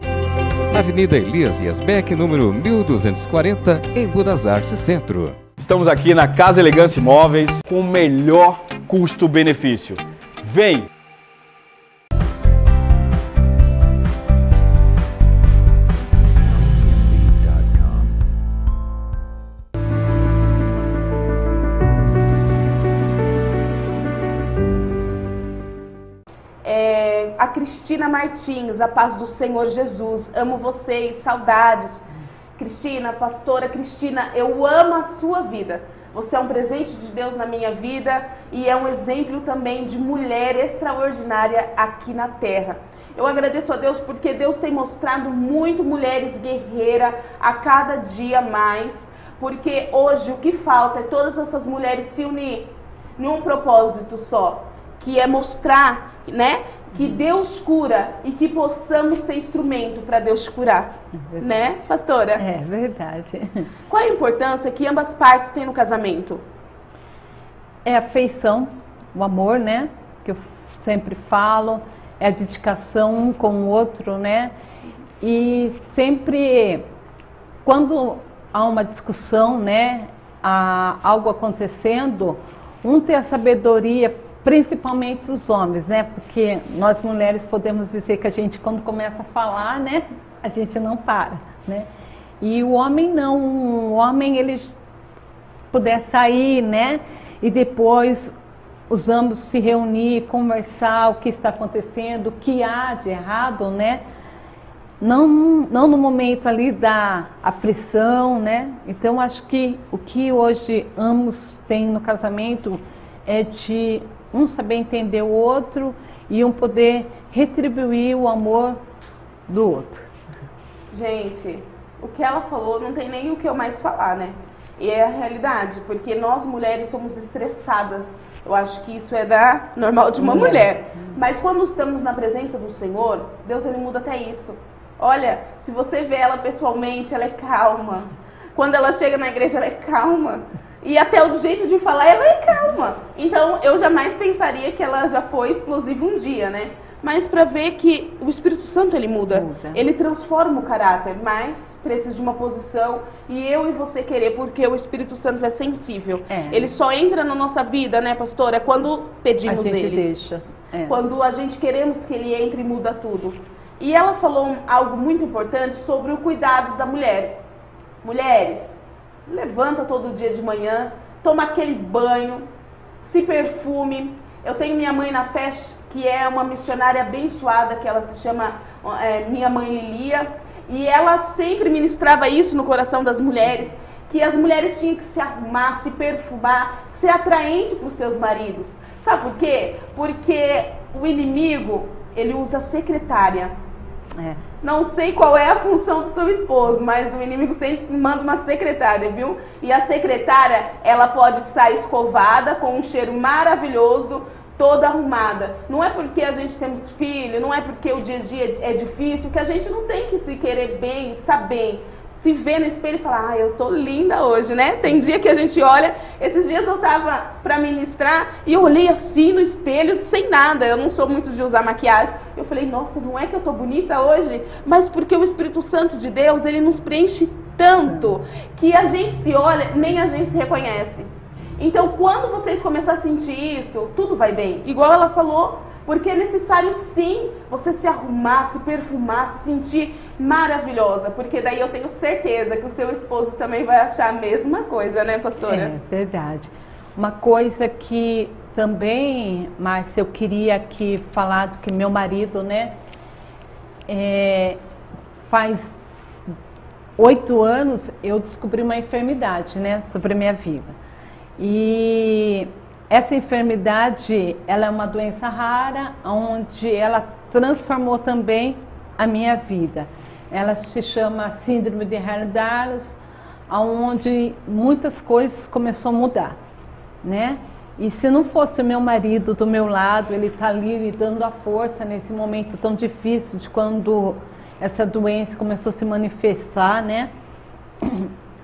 Na Avenida Elias Yasbeck, número 1240, em Budas Artes Centro. Estamos aqui na Casa Elegância Imóveis com o melhor custo-benefício. Vem! A Cristina Martins, a paz do Senhor Jesus, amo vocês, saudades. Cristina, pastora Cristina, eu amo a sua vida. Você é um presente de Deus na minha vida e é um exemplo também de mulher extraordinária aqui na terra. Eu agradeço a Deus porque Deus tem mostrado muito mulheres guerreiras a cada dia mais, porque hoje o que falta é todas essas mulheres se unir num propósito só, que é mostrar, né, que Deus cura e que possamos ser instrumento para Deus curar, né, pastora? É verdade. Qual a importância que ambas partes têm no casamento? É a afeição, o amor, né, que eu sempre falo, é a dedicação um com o outro, né, e sempre, quando há uma discussão, né, há algo acontecendo, um tem a sabedoria, principalmente os homens, né? Porque nós mulheres podemos dizer que a gente, quando começa a falar, né? A gente não para, né? E o homem não, o homem ele puder sair, né? E depois os ambos se reunir, conversar o que está acontecendo, o que há de errado, né? Não no momento ali da aflição, né? Então acho que o que hoje ambos têm no casamento é de um saber entender o outro e um poder retribuir o amor do outro. Gente, o que ela falou não tem nem o que eu mais falar, né? E é a realidade, porque nós mulheres somos estressadas. Eu acho que isso é normal de uma mulher. Mas quando estamos na presença do Senhor, Deus ele muda até isso. Olha, se você vê ela pessoalmente, ela é calma. Quando ela chega na igreja, ela é calma. E até o jeito de falar, ela é calma. Então, eu jamais pensaria que ela já foi explosiva um dia, né? Mas para ver que o Espírito Santo, ele muda. Ele transforma o caráter, mas precisa de uma posição e eu e você querer, porque o Espírito Santo é sensível. Ele só entra na nossa vida, né, pastora, quando pedimos ele. Deixa. Quando a gente queremos que ele entre e muda tudo. E ela falou algo muito importante sobre o cuidado da mulher. Mulheres, levanta todo dia de manhã, toma aquele banho, se perfume. Eu tenho minha mãe na fé, que é uma missionária abençoada, que ela se chama Minha Mãe Lilia, e ela sempre ministrava isso no coração das mulheres, que as mulheres tinham que se arrumar, se perfumar, ser atraente para os seus maridos. Sabe por quê? Porque o inimigo, ele usa secretária. Não sei qual é a função do seu esposo, mas o inimigo sempre manda uma secretária, viu? E a secretária, ela pode estar escovada, com um cheiro maravilhoso, toda arrumada. Não é porque a gente temos filho, não é porque o dia a dia é difícil, que a gente não tem que se querer bem, estar bem. Se ver no espelho e falar, eu tô linda hoje, né? Tem dia que a gente olha, esses dias eu tava pra ministrar e eu olhei assim no espelho sem nada, eu não sou muito de usar maquiagem. Eu falei, nossa, não é que eu tô bonita hoje? Mas porque o Espírito Santo de Deus, ele nos preenche tanto que a gente se olha, nem a gente se reconhece. Então, quando vocês começarem a sentir isso, tudo vai bem. Igual ela falou, porque é necessário sim você se arrumar, se perfumar, se sentir maravilhosa. Porque daí eu tenho certeza que o seu esposo também vai achar a mesma coisa, né, pastora? É verdade. Uma coisa que também, Márcia, eu queria aqui falar do que meu marido, né, faz 8 anos eu descobri uma enfermidade, né, sobre a minha vida. E essa enfermidade, ela é uma doença rara, onde ela transformou também a minha vida. Ela se chama Síndrome de Ehlers-Danlos, onde muitas coisas começaram a mudar, né? E se não fosse meu marido do meu lado, ele está ali me dando a força nesse momento tão difícil de quando essa doença começou a se manifestar, né?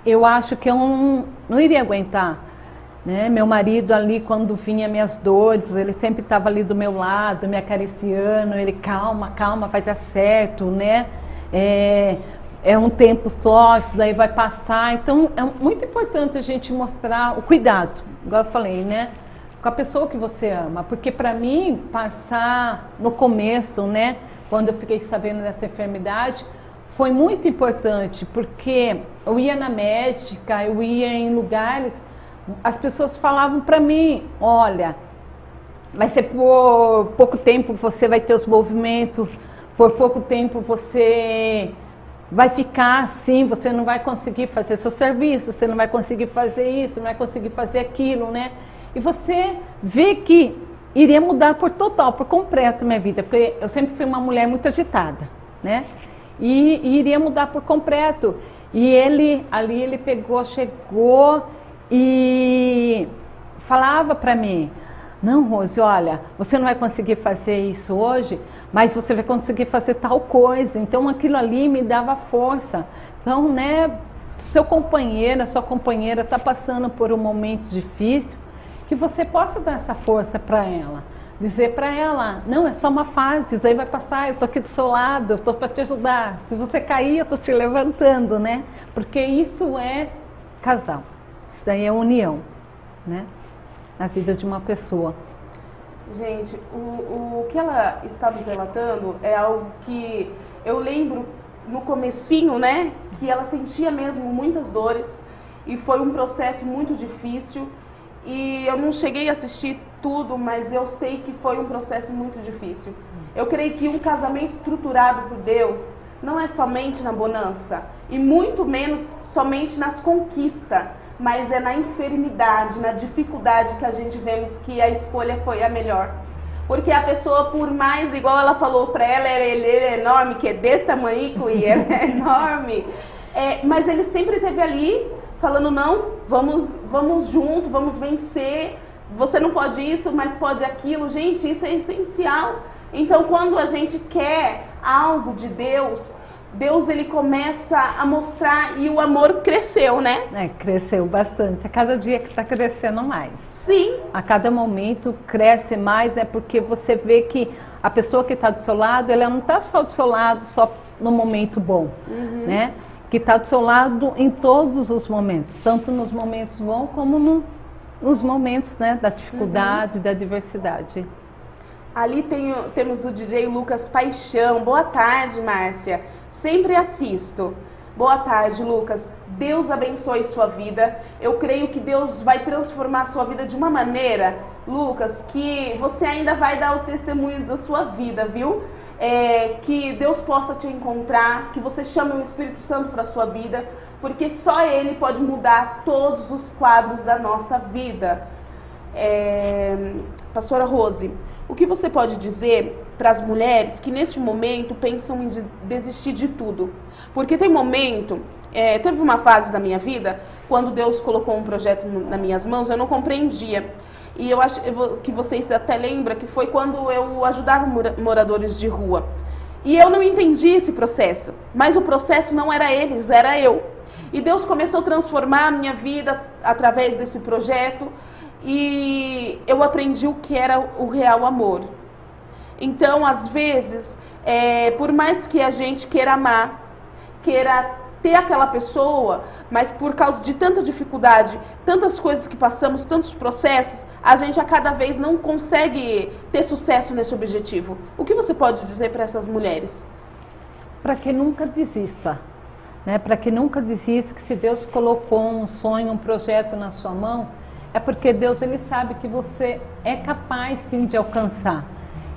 Eu acho que eu não iria aguentar. Né? Meu marido ali, quando vinha minhas dores, ele sempre estava ali do meu lado, me acariciando, ele, calma, calma, vai dar certo, né? É um tempo só, isso daí vai passar. Então, é muito importante a gente mostrar o cuidado, igual eu falei, né? Com a pessoa que você ama, porque para mim, passar no começo, né? Quando eu fiquei sabendo dessa enfermidade, foi muito importante, porque eu ia na médica, eu ia em lugares. As pessoas falavam para mim, olha, vai ser por pouco tempo você vai ter os movimentos, por pouco tempo você vai ficar assim, você não vai conseguir fazer seu serviço, você não vai conseguir fazer isso, não vai conseguir fazer aquilo, né? E você vê que iria mudar por total, por completo minha vida, porque eu sempre fui uma mulher muito agitada, né? E iria mudar por completo. E ele pegou, chegou e falava para mim, não, Rose, olha, você não vai conseguir fazer isso hoje, mas você vai conseguir fazer tal coisa. Então aquilo ali me dava força. Então, né, seu companheiro, sua companheira está passando por um momento difícil, que você possa dar essa força para ela. Dizer para ela, não, é só uma fase, isso aí vai passar, eu estou aqui do seu lado, eu estou para te ajudar. Se você cair, eu estou te levantando, né? Porque isso é casal. Isso daí é união, né? Na vida de uma pessoa. Gente, o que ela está nos relatando é algo que eu lembro no comecinho, né, que ela sentia mesmo muitas dores e foi um processo muito difícil. E eu não cheguei a assistir tudo, mas eu sei que foi um processo muito difícil. Eu creio que um casamento estruturado por Deus não é somente na bonança e muito menos somente nas conquistas, mas é na enfermidade, na dificuldade que a gente vemos que a escolha foi a melhor. Porque a pessoa, por mais, igual ela falou para ela, ele é enorme, que é desse tamanho e ela é enorme, mas ele sempre esteve ali falando, não, vamos junto, vamos vencer, você não pode isso, mas pode aquilo. Gente, isso é essencial. Então, quando a gente quer algo de Deus, Deus ele começa a mostrar e o amor cresceu, né? Cresceu bastante. A cada dia que está crescendo mais. Sim. A cada momento cresce mais, porque você vê que a pessoa que está do seu lado, ela não está só do seu lado, só no momento bom, né? Que está do seu lado em todos os momentos, tanto nos momentos bons como nos momentos, né, da dificuldade, da adversidade. Ali temos o DJ Lucas Paixão. Boa tarde, Márcia. Sempre assisto. Boa tarde, Lucas. Deus abençoe sua vida. Eu creio que Deus vai transformar a sua vida de uma maneira, Lucas, que você ainda vai dar o testemunho da sua vida, viu? Que Deus possa te encontrar, que você chame o Espírito Santo para a sua vida, porque só Ele pode mudar todos os quadros da nossa vida. Pastora Rose, o que você pode dizer para as mulheres que neste momento pensam em desistir de tudo? Porque tem momento, teve uma fase da minha vida, quando Deus colocou um projeto nas minhas mãos, eu não compreendia. E eu acho que vocês até lembram que foi quando eu ajudava moradores de rua. E eu não entendi esse processo, mas o processo não era eles, era eu. E Deus começou a transformar a minha vida através desse projeto e eu aprendi o que era o real amor. Então, às vezes, por mais que a gente queira amar, queira ter aquela pessoa, mas por causa de tanta dificuldade, tantas coisas que passamos, tantos processos, a gente a cada vez não consegue ter sucesso nesse objetivo. O que você pode dizer para essas mulheres? Para que nunca desista, né? Para que nunca desista, que se Deus colocou um sonho, um projeto na sua mão, é porque Deus ele sabe que você é capaz sim de alcançar,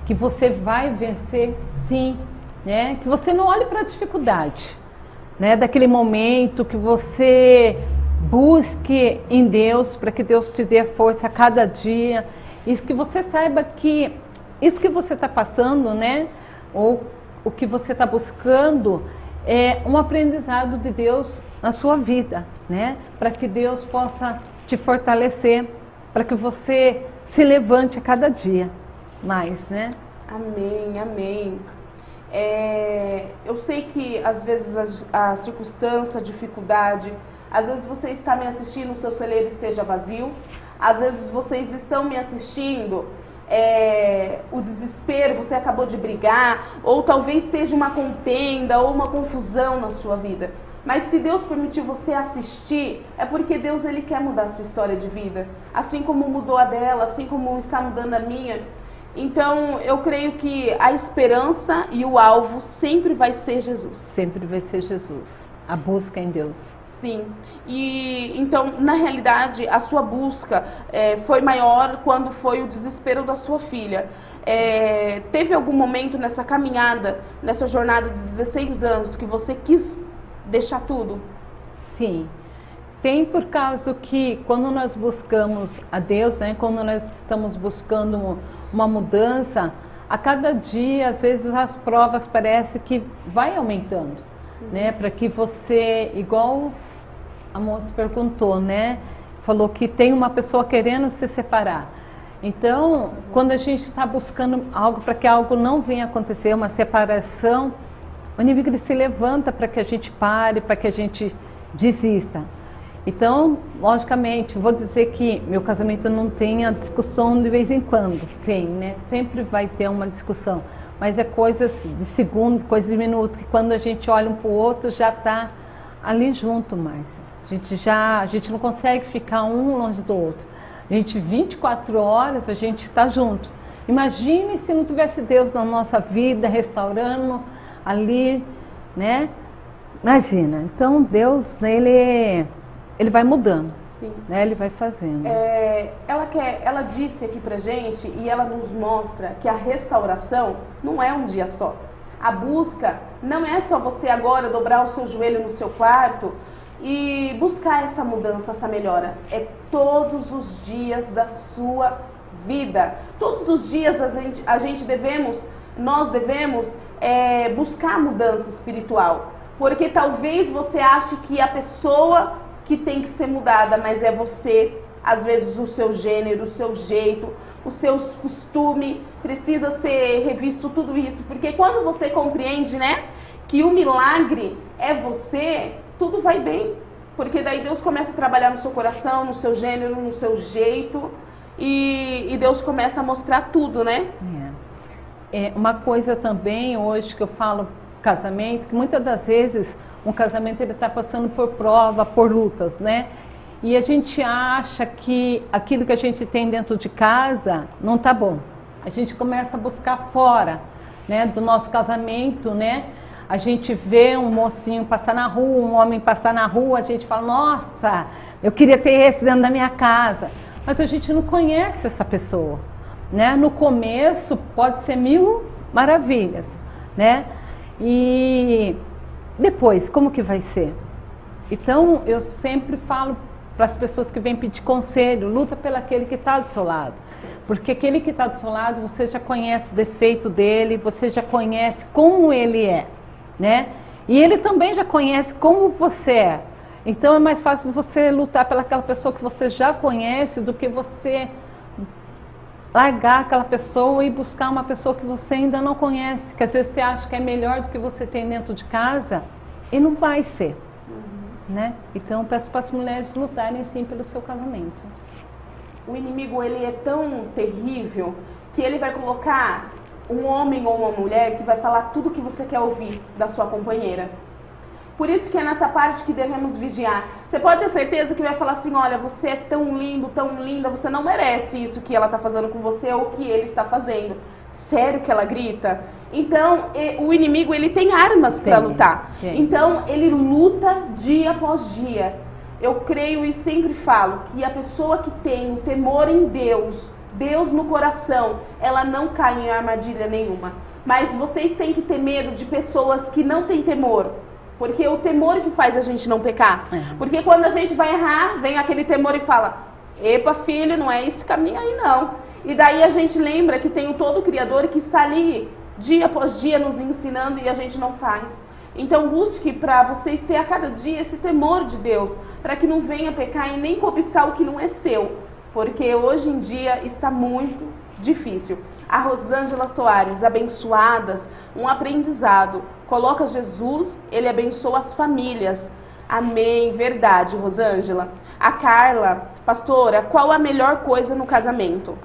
que você vai vencer sim, né? Que você não olhe para a dificuldade, né, daquele momento, que você busque em Deus, para que Deus te dê força a cada dia, e que você saiba que isso que você está passando, né, ou o que você está buscando, é um aprendizado de Deus na sua vida, né, para que Deus possa te fortalecer, para que você se levante a cada dia mais, né? Amém, amém. Eu sei que às vezes a circunstância, a dificuldade, às vezes você está me assistindo, o seu celeiro esteja vazio, às vezes vocês estão me assistindo, o desespero, você acabou de brigar, ou talvez esteja uma contenda ou uma confusão na sua vida. Mas se Deus permitir você assistir, é porque Deus ele quer mudar a sua história de vida, assim como mudou a dela, assim como está mudando a minha. Então, eu creio que a esperança e o alvo sempre vai ser Jesus. Sempre vai ser Jesus. A busca em Deus. Sim. E, então, na realidade, a sua busca foi maior quando foi o desespero da sua filha. Teve algum momento nessa caminhada, nessa jornada de 16 anos, que você quis deixar tudo? Sim. Tem por causa que quando nós buscamos a Deus, né, quando nós estamos buscando uma mudança, a cada dia, às vezes as provas parece que vai aumentando, né, para que você, igual a moça perguntou, né, falou que tem uma pessoa querendo se separar. Então, quando a gente está buscando algo para que algo não venha acontecer, uma separação, o inimigo ele se levanta para que a gente pare, para que a gente desista. Então, logicamente, vou dizer que meu casamento não tem a discussão de vez em quando, tem, né? Sempre vai ter uma discussão, mas é coisas de segundo, coisas de minuto, que quando a gente olha um para o outro já está ali junto mais. A gente não consegue ficar um longe do outro. A gente, 24 horas, a gente está junto. Imagine se não tivesse Deus na nossa vida, restaurando ali, né? Imagina, então Deus, ele vai mudando, Sim. né? Ele vai fazendo. Ela disse aqui pra gente, e ela nos mostra que a restauração não é um dia só. A busca não é só você agora dobrar o seu joelho no seu quarto e buscar essa mudança, essa melhora. É todos os dias da sua vida. Todos os dias nós devemos buscar mudança espiritual. Porque talvez você ache que a pessoa que tem que ser mudada, mas é você, às vezes o seu gênero, o seu jeito, os seus costumes, precisa ser revisto tudo isso. Porque quando você compreende, né, que o milagre é você, tudo vai bem. Porque daí Deus começa a trabalhar no seu coração, no seu gênero, no seu jeito, e Deus começa a mostrar tudo, né? Uma coisa também hoje que eu falo casamento, que muitas das vezes um casamento ele está passando por prova, por lutas, né? E a gente acha que aquilo que a gente tem dentro de casa não tá bom. A gente começa a buscar fora, né, do nosso casamento, né? A gente vê um mocinho passar na rua, um homem passar na rua, a gente fala, nossa, eu queria ter esse dentro da minha casa. Mas a gente não conhece essa pessoa, né? No começo pode ser 1000 maravilhas, né? E depois, como que vai ser? Então, eu sempre falo para as pessoas que vêm pedir conselho, luta pelo aquele que está do seu lado. Porque aquele que está do seu lado, você já conhece o defeito dele, você já conhece como ele é, né? E ele também já conhece como você é. Então, é mais fácil você lutar pelaquela pessoa que você já conhece do que você largar aquela pessoa e buscar uma pessoa que você ainda não conhece, que às vezes você acha que é melhor do que você tem dentro de casa e não vai ser, né? Então eu peço para as mulheres lutarem sim pelo seu casamento. O inimigo, ele é tão terrível que ele vai colocar um homem ou uma mulher que vai falar tudo que você quer ouvir da sua companheira. Por isso que é nessa parte que devemos vigiar. Você pode ter certeza que vai falar assim, olha, você é tão lindo, tão linda, você não merece isso que ela está fazendo com você ou que ele está fazendo. Sério que ela grita? Então, o inimigo, ele tem armas para lutar. Então, ele luta dia após dia. Eu creio e sempre falo que a pessoa que tem o temor em Deus, Deus no coração, ela não cai em armadilha nenhuma. Mas vocês têm que ter medo de pessoas que não têm temor. Porque é o temor que faz a gente não pecar. Porque quando a gente vai errar, vem aquele temor e fala, epa filho, não é esse caminho aí não. E daí a gente lembra que tem o todo Criador que está ali, dia após dia, nos ensinando e a gente não faz. Então busque para vocês ter a cada dia esse temor de Deus, para que não venha pecar e nem cobiçar o que não é seu. Porque hoje em dia está muito difícil. A Rosângela Soares, abençoadas, um aprendizado. Coloca Jesus, ele abençoa as famílias. Amém, verdade, Rosângela. A Carla, pastora, qual a melhor coisa no casamento?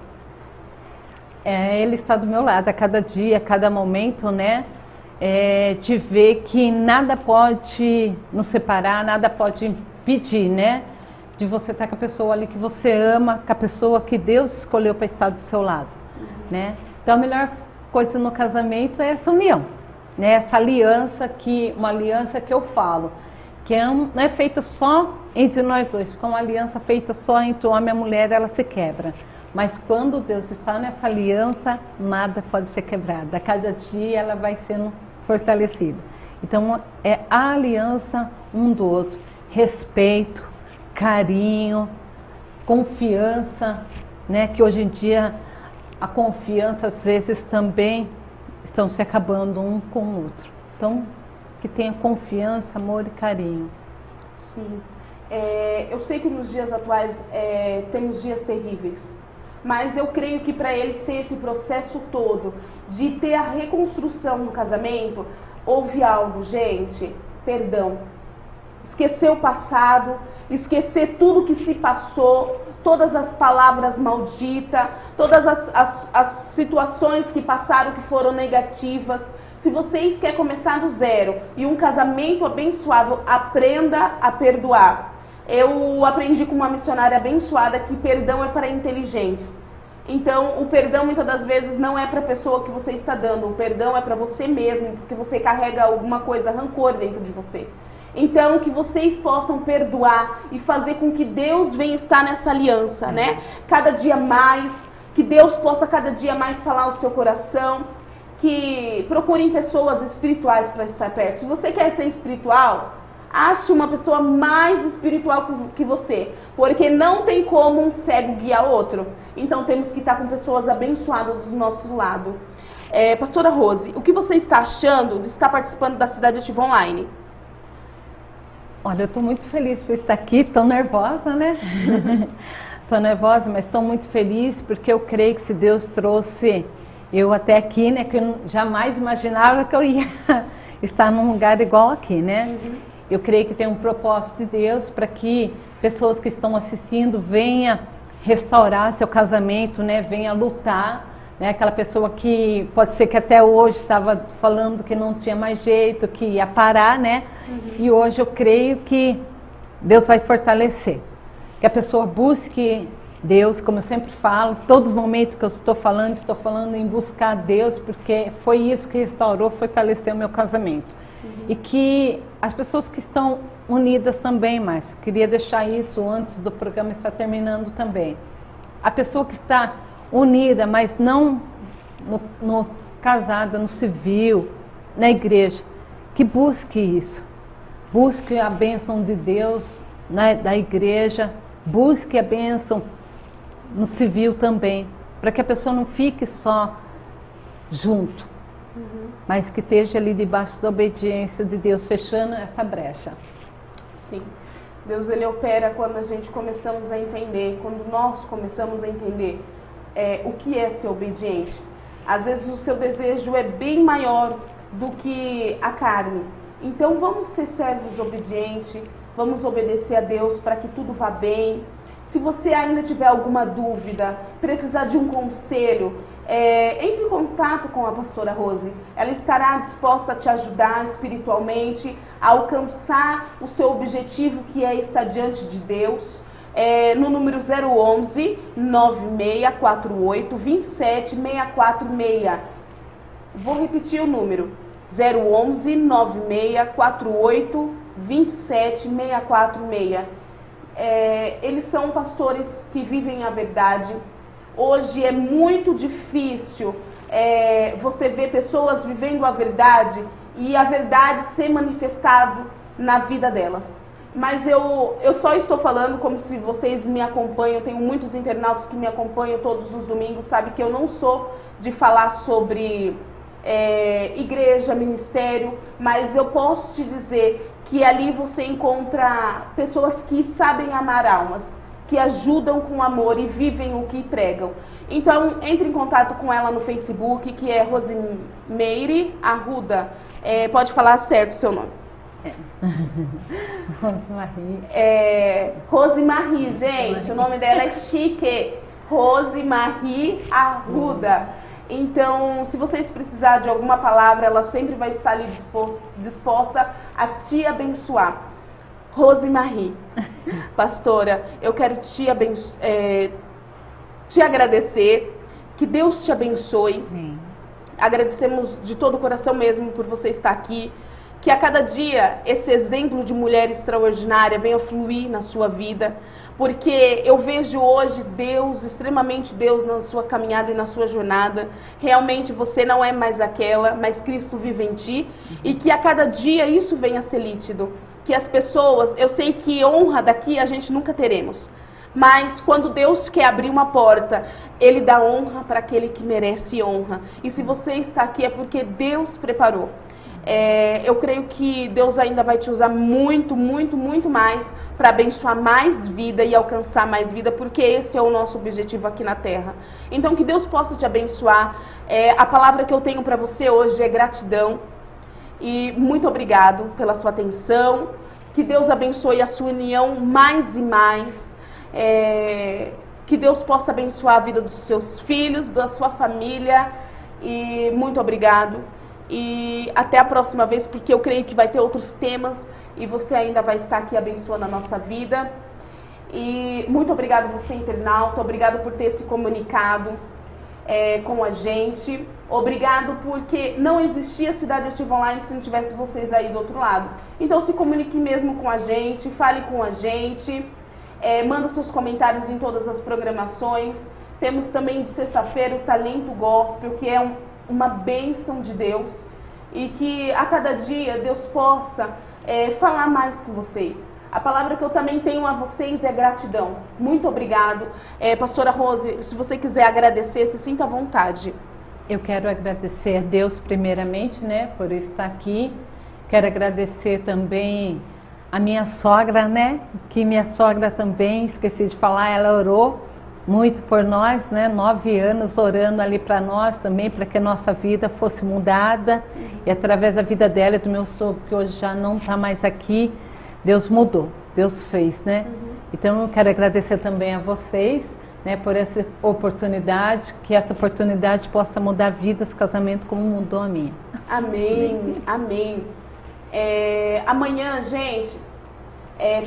Ele está do meu lado a cada dia, a cada momento, né? De ver que nada pode nos separar, nada pode impedir, né? De você estar com a pessoa ali que você ama, com a pessoa que Deus escolheu para estar do seu lado, né? Então a melhor coisa no casamento é essa união, né? Essa aliança uma aliança que eu falo, que não é feita só entre nós dois, porque uma aliança feita só entre o homem e a mulher, ela se quebra. Mas quando Deus está nessa aliança, nada pode ser quebrado. A cada dia ela vai sendo fortalecida. Então é a aliança um do outro, respeito, carinho, confiança, né? Que hoje em dia a confiança às vezes também estão se acabando um com o outro. Então, que tenha confiança, amor e carinho. Sim. Eu sei que nos dias atuais temos dias terríveis, mas eu creio que para eles ter esse processo todo de ter a reconstrução no casamento, houve algo, gente, perdão. Esquecer o passado, esquecer tudo que se passou, todas as palavras malditas, todas as situações que passaram que foram negativas. Se vocês querem começar do zero e um casamento abençoado, aprenda a perdoar. Eu aprendi com uma missionária abençoada que perdão é para inteligentes. Então, o perdão muitas das vezes não é para a pessoa que você está dando, o perdão é para você mesmo, porque você carrega alguma coisa, rancor dentro de você. Então, que vocês possam perdoar e fazer com que Deus venha estar nessa aliança, né? Cada dia mais, que Deus possa cada dia mais falar ao seu coração, que procurem pessoas espirituais para estar perto. Se você quer ser espiritual, ache uma pessoa mais espiritual que você, porque não tem como um cego guiar outro. Então temos que estar com pessoas abençoadas do nosso lado. Pastora Rose, o que você está achando de estar participando da Cidade Ativa Online? Olha, eu estou muito feliz por estar aqui, estou nervosa, né? Estou nervosa, mas estou muito feliz porque eu creio que se Deus trouxe eu até aqui, né, que eu jamais imaginava que eu ia estar num lugar igual aqui, né? Eu creio que tem um propósito de Deus para que pessoas que estão assistindo venham restaurar seu casamento, né? Venha lutar, né? Aquela pessoa que pode ser que até hoje estava falando que não tinha mais jeito, que ia parar, né? E hoje eu creio que Deus vai fortalecer. Que a pessoa busque Deus, como eu sempre falo, todos os momentos que eu estou falando em buscar Deus, porque foi isso que restaurou, fortaleceu o meu casamento. E que as pessoas que estão unidas também, Márcio, queria deixar isso antes do programa estar terminando também. A pessoa que está unida, mas não no casada, no civil, na igreja, que busque isso. Busque a bênção de Deus da igreja, busque a bênção no civil também, para que a pessoa não fique só junto, mas que esteja ali debaixo da obediência de Deus, fechando essa brecha. Sim, Deus ele opera quando a gente começamos a entender, quando nós começamos a entender o que é ser obediente. Às vezes o seu desejo é bem maior do que a carne, então vamos ser servos obedientes, vamos obedecer a Deus para que tudo vá bem. Se você ainda tiver alguma dúvida, precisar de um conselho, entre em contato com a pastora Rose. Ela estará disposta a te ajudar espiritualmente a alcançar o seu objetivo, que é estar diante de Deus. No número 011 9648 27646. Vou repetir o número: 011 9648 27646. Eles são pastores que vivem a verdade. Hoje é muito difícil você ver pessoas vivendo a verdade e a verdade ser manifestada na vida delas. Mas eu só estou falando como se vocês me acompanham. Eu tenho muitos internautas que me acompanham todos os domingos, sabe que eu não sou de falar sobre igreja, ministério, mas eu posso te dizer que ali você encontra pessoas que sabem amar almas, que ajudam com amor e vivem o que pregam. Então, entre em contato com ela no Facebook, que é Rosimeire Arruda. Pode falar certo o seu nome. Rosimarie, gente, o nome dela é chique. Rosimarie Arruda. Então, se vocês precisarem de alguma palavra, ela sempre vai estar ali disposta a te abençoar. Rosimarie, pastora, eu quero te agradecer, que Deus te abençoe. Agradecemos de todo o coração mesmo por você estar aqui. Que a cada dia esse exemplo de mulher extraordinária venha fluir na sua vida, porque eu vejo hoje Deus, extremamente Deus na sua caminhada e na sua jornada. Realmente você não é mais aquela, mas Cristo vive em ti, e que a cada dia isso venha a ser lítido. Que as pessoas, eu sei que honra daqui a gente nunca teremos, mas quando Deus quer abrir uma porta, Ele dá honra para aquele que merece honra. E se você está aqui é porque Deus preparou. Eu creio que Deus ainda vai te usar muito, muito, muito mais para abençoar mais vida e alcançar mais vida, porque esse é o nosso objetivo aqui na Terra. Então que Deus possa te abençoar. A palavra que eu tenho para você hoje é gratidão e muito obrigado pela sua atenção. Que Deus abençoe a sua união mais e mais. Que Deus possa abençoar a vida dos seus filhos, da sua família, e muito obrigado. E até a próxima vez, porque eu creio que vai ter outros temas e você ainda vai estar aqui abençoando a nossa vida. E muito obrigado você, internauta, obrigado por ter se comunicado com a gente. Obrigado porque não existia Cidade Ativa Online se não tivesse vocês aí do outro lado. Então se comunique mesmo com a gente, fale com a gente, manda seus comentários em todas as programações. Temos também de sexta-feira o Talento Gospel, que é uma bênção de Deus, e que a cada dia Deus possa falar mais com vocês. A palavra que eu também tenho a vocês é gratidão. Muito obrigado. Pastora Rose, se você quiser agradecer, se sinta à vontade. Eu quero agradecer a Deus primeiramente, né, por estar aqui. Quero agradecer também a minha sogra, né, que minha sogra também, esqueci de falar, ela orou muito por nós, né, 9 anos orando ali para nós também, para que a nossa vida fosse mudada. E através da vida dela e do meu sogro, que hoje já não está mais aqui, Deus mudou, Deus fez, né? Então eu quero agradecer também a vocês, né, por essa oportunidade, que essa oportunidade possa mudar vidas, casamento como mudou a minha. Amém, amém. Amanhã, gente,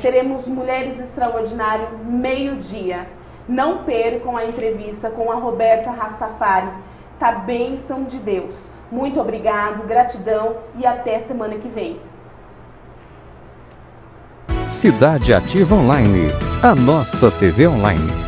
teremos Mulheres Extraordinárias, meio-dia. Não percam a entrevista com a Roberta Rastafari. Tá bênção de Deus. Muito obrigado, gratidão e até semana que vem. Cidade Ativa Online, a nossa TV online.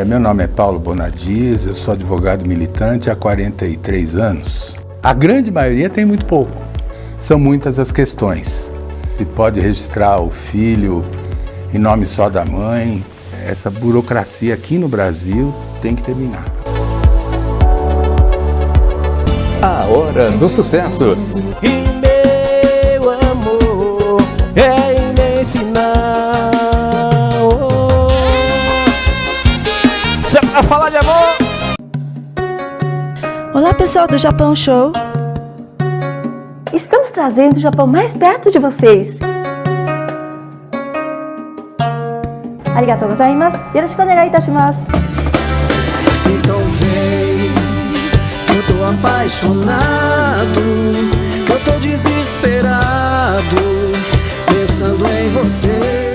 Meu nome é Paulo Bonadias, eu sou advogado militante há 43 anos. A grande maioria tem muito pouco. São muitas as questões. Se pode registrar o filho em nome só da mãe. Essa burocracia aqui no Brasil tem que terminar. A Hora do Sucesso. E meu amor é imenso. A falar de amor. Olá pessoal do Japão Show. Estamos trazendo o Japão mais perto de vocês. Arigatou gozaimasu. Yoroshiku onegai itashimasu. Então vem, eu tô apaixonado, eu tô desesperado, pensando em você.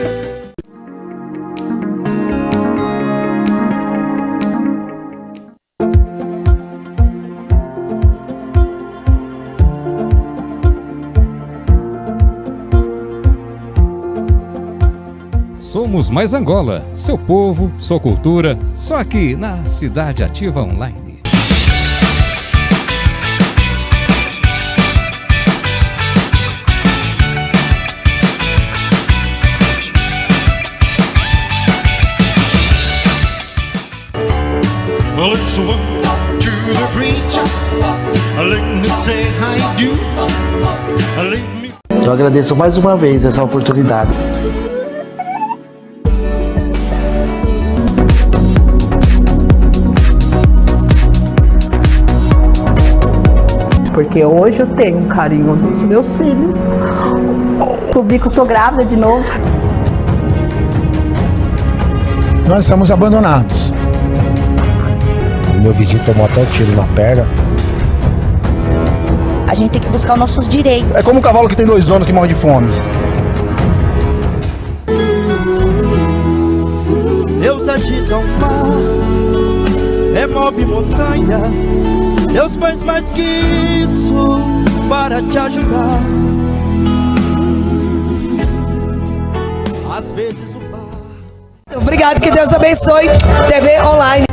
Somos Mais Angola, seu povo, sua cultura, só aqui na Cidade Ativa Online. Well, it's one to the preacher. Let me say I do. Eu agradeço mais uma vez essa oportunidade. Porque hoje eu tenho um carinho dos meus filhos. Publico que estou grávida de novo. Nós estamos abandonados. O meu vizinho tomou até um tiro na perna. A gente tem que buscar os nossos direitos. É como um cavalo que tem 2 donos que morre de fome. Deus agita o mar, remove montanhas. Deus faz mais que isso para te ajudar. Às vezes o bar... Obrigado, que Deus abençoe TV Online.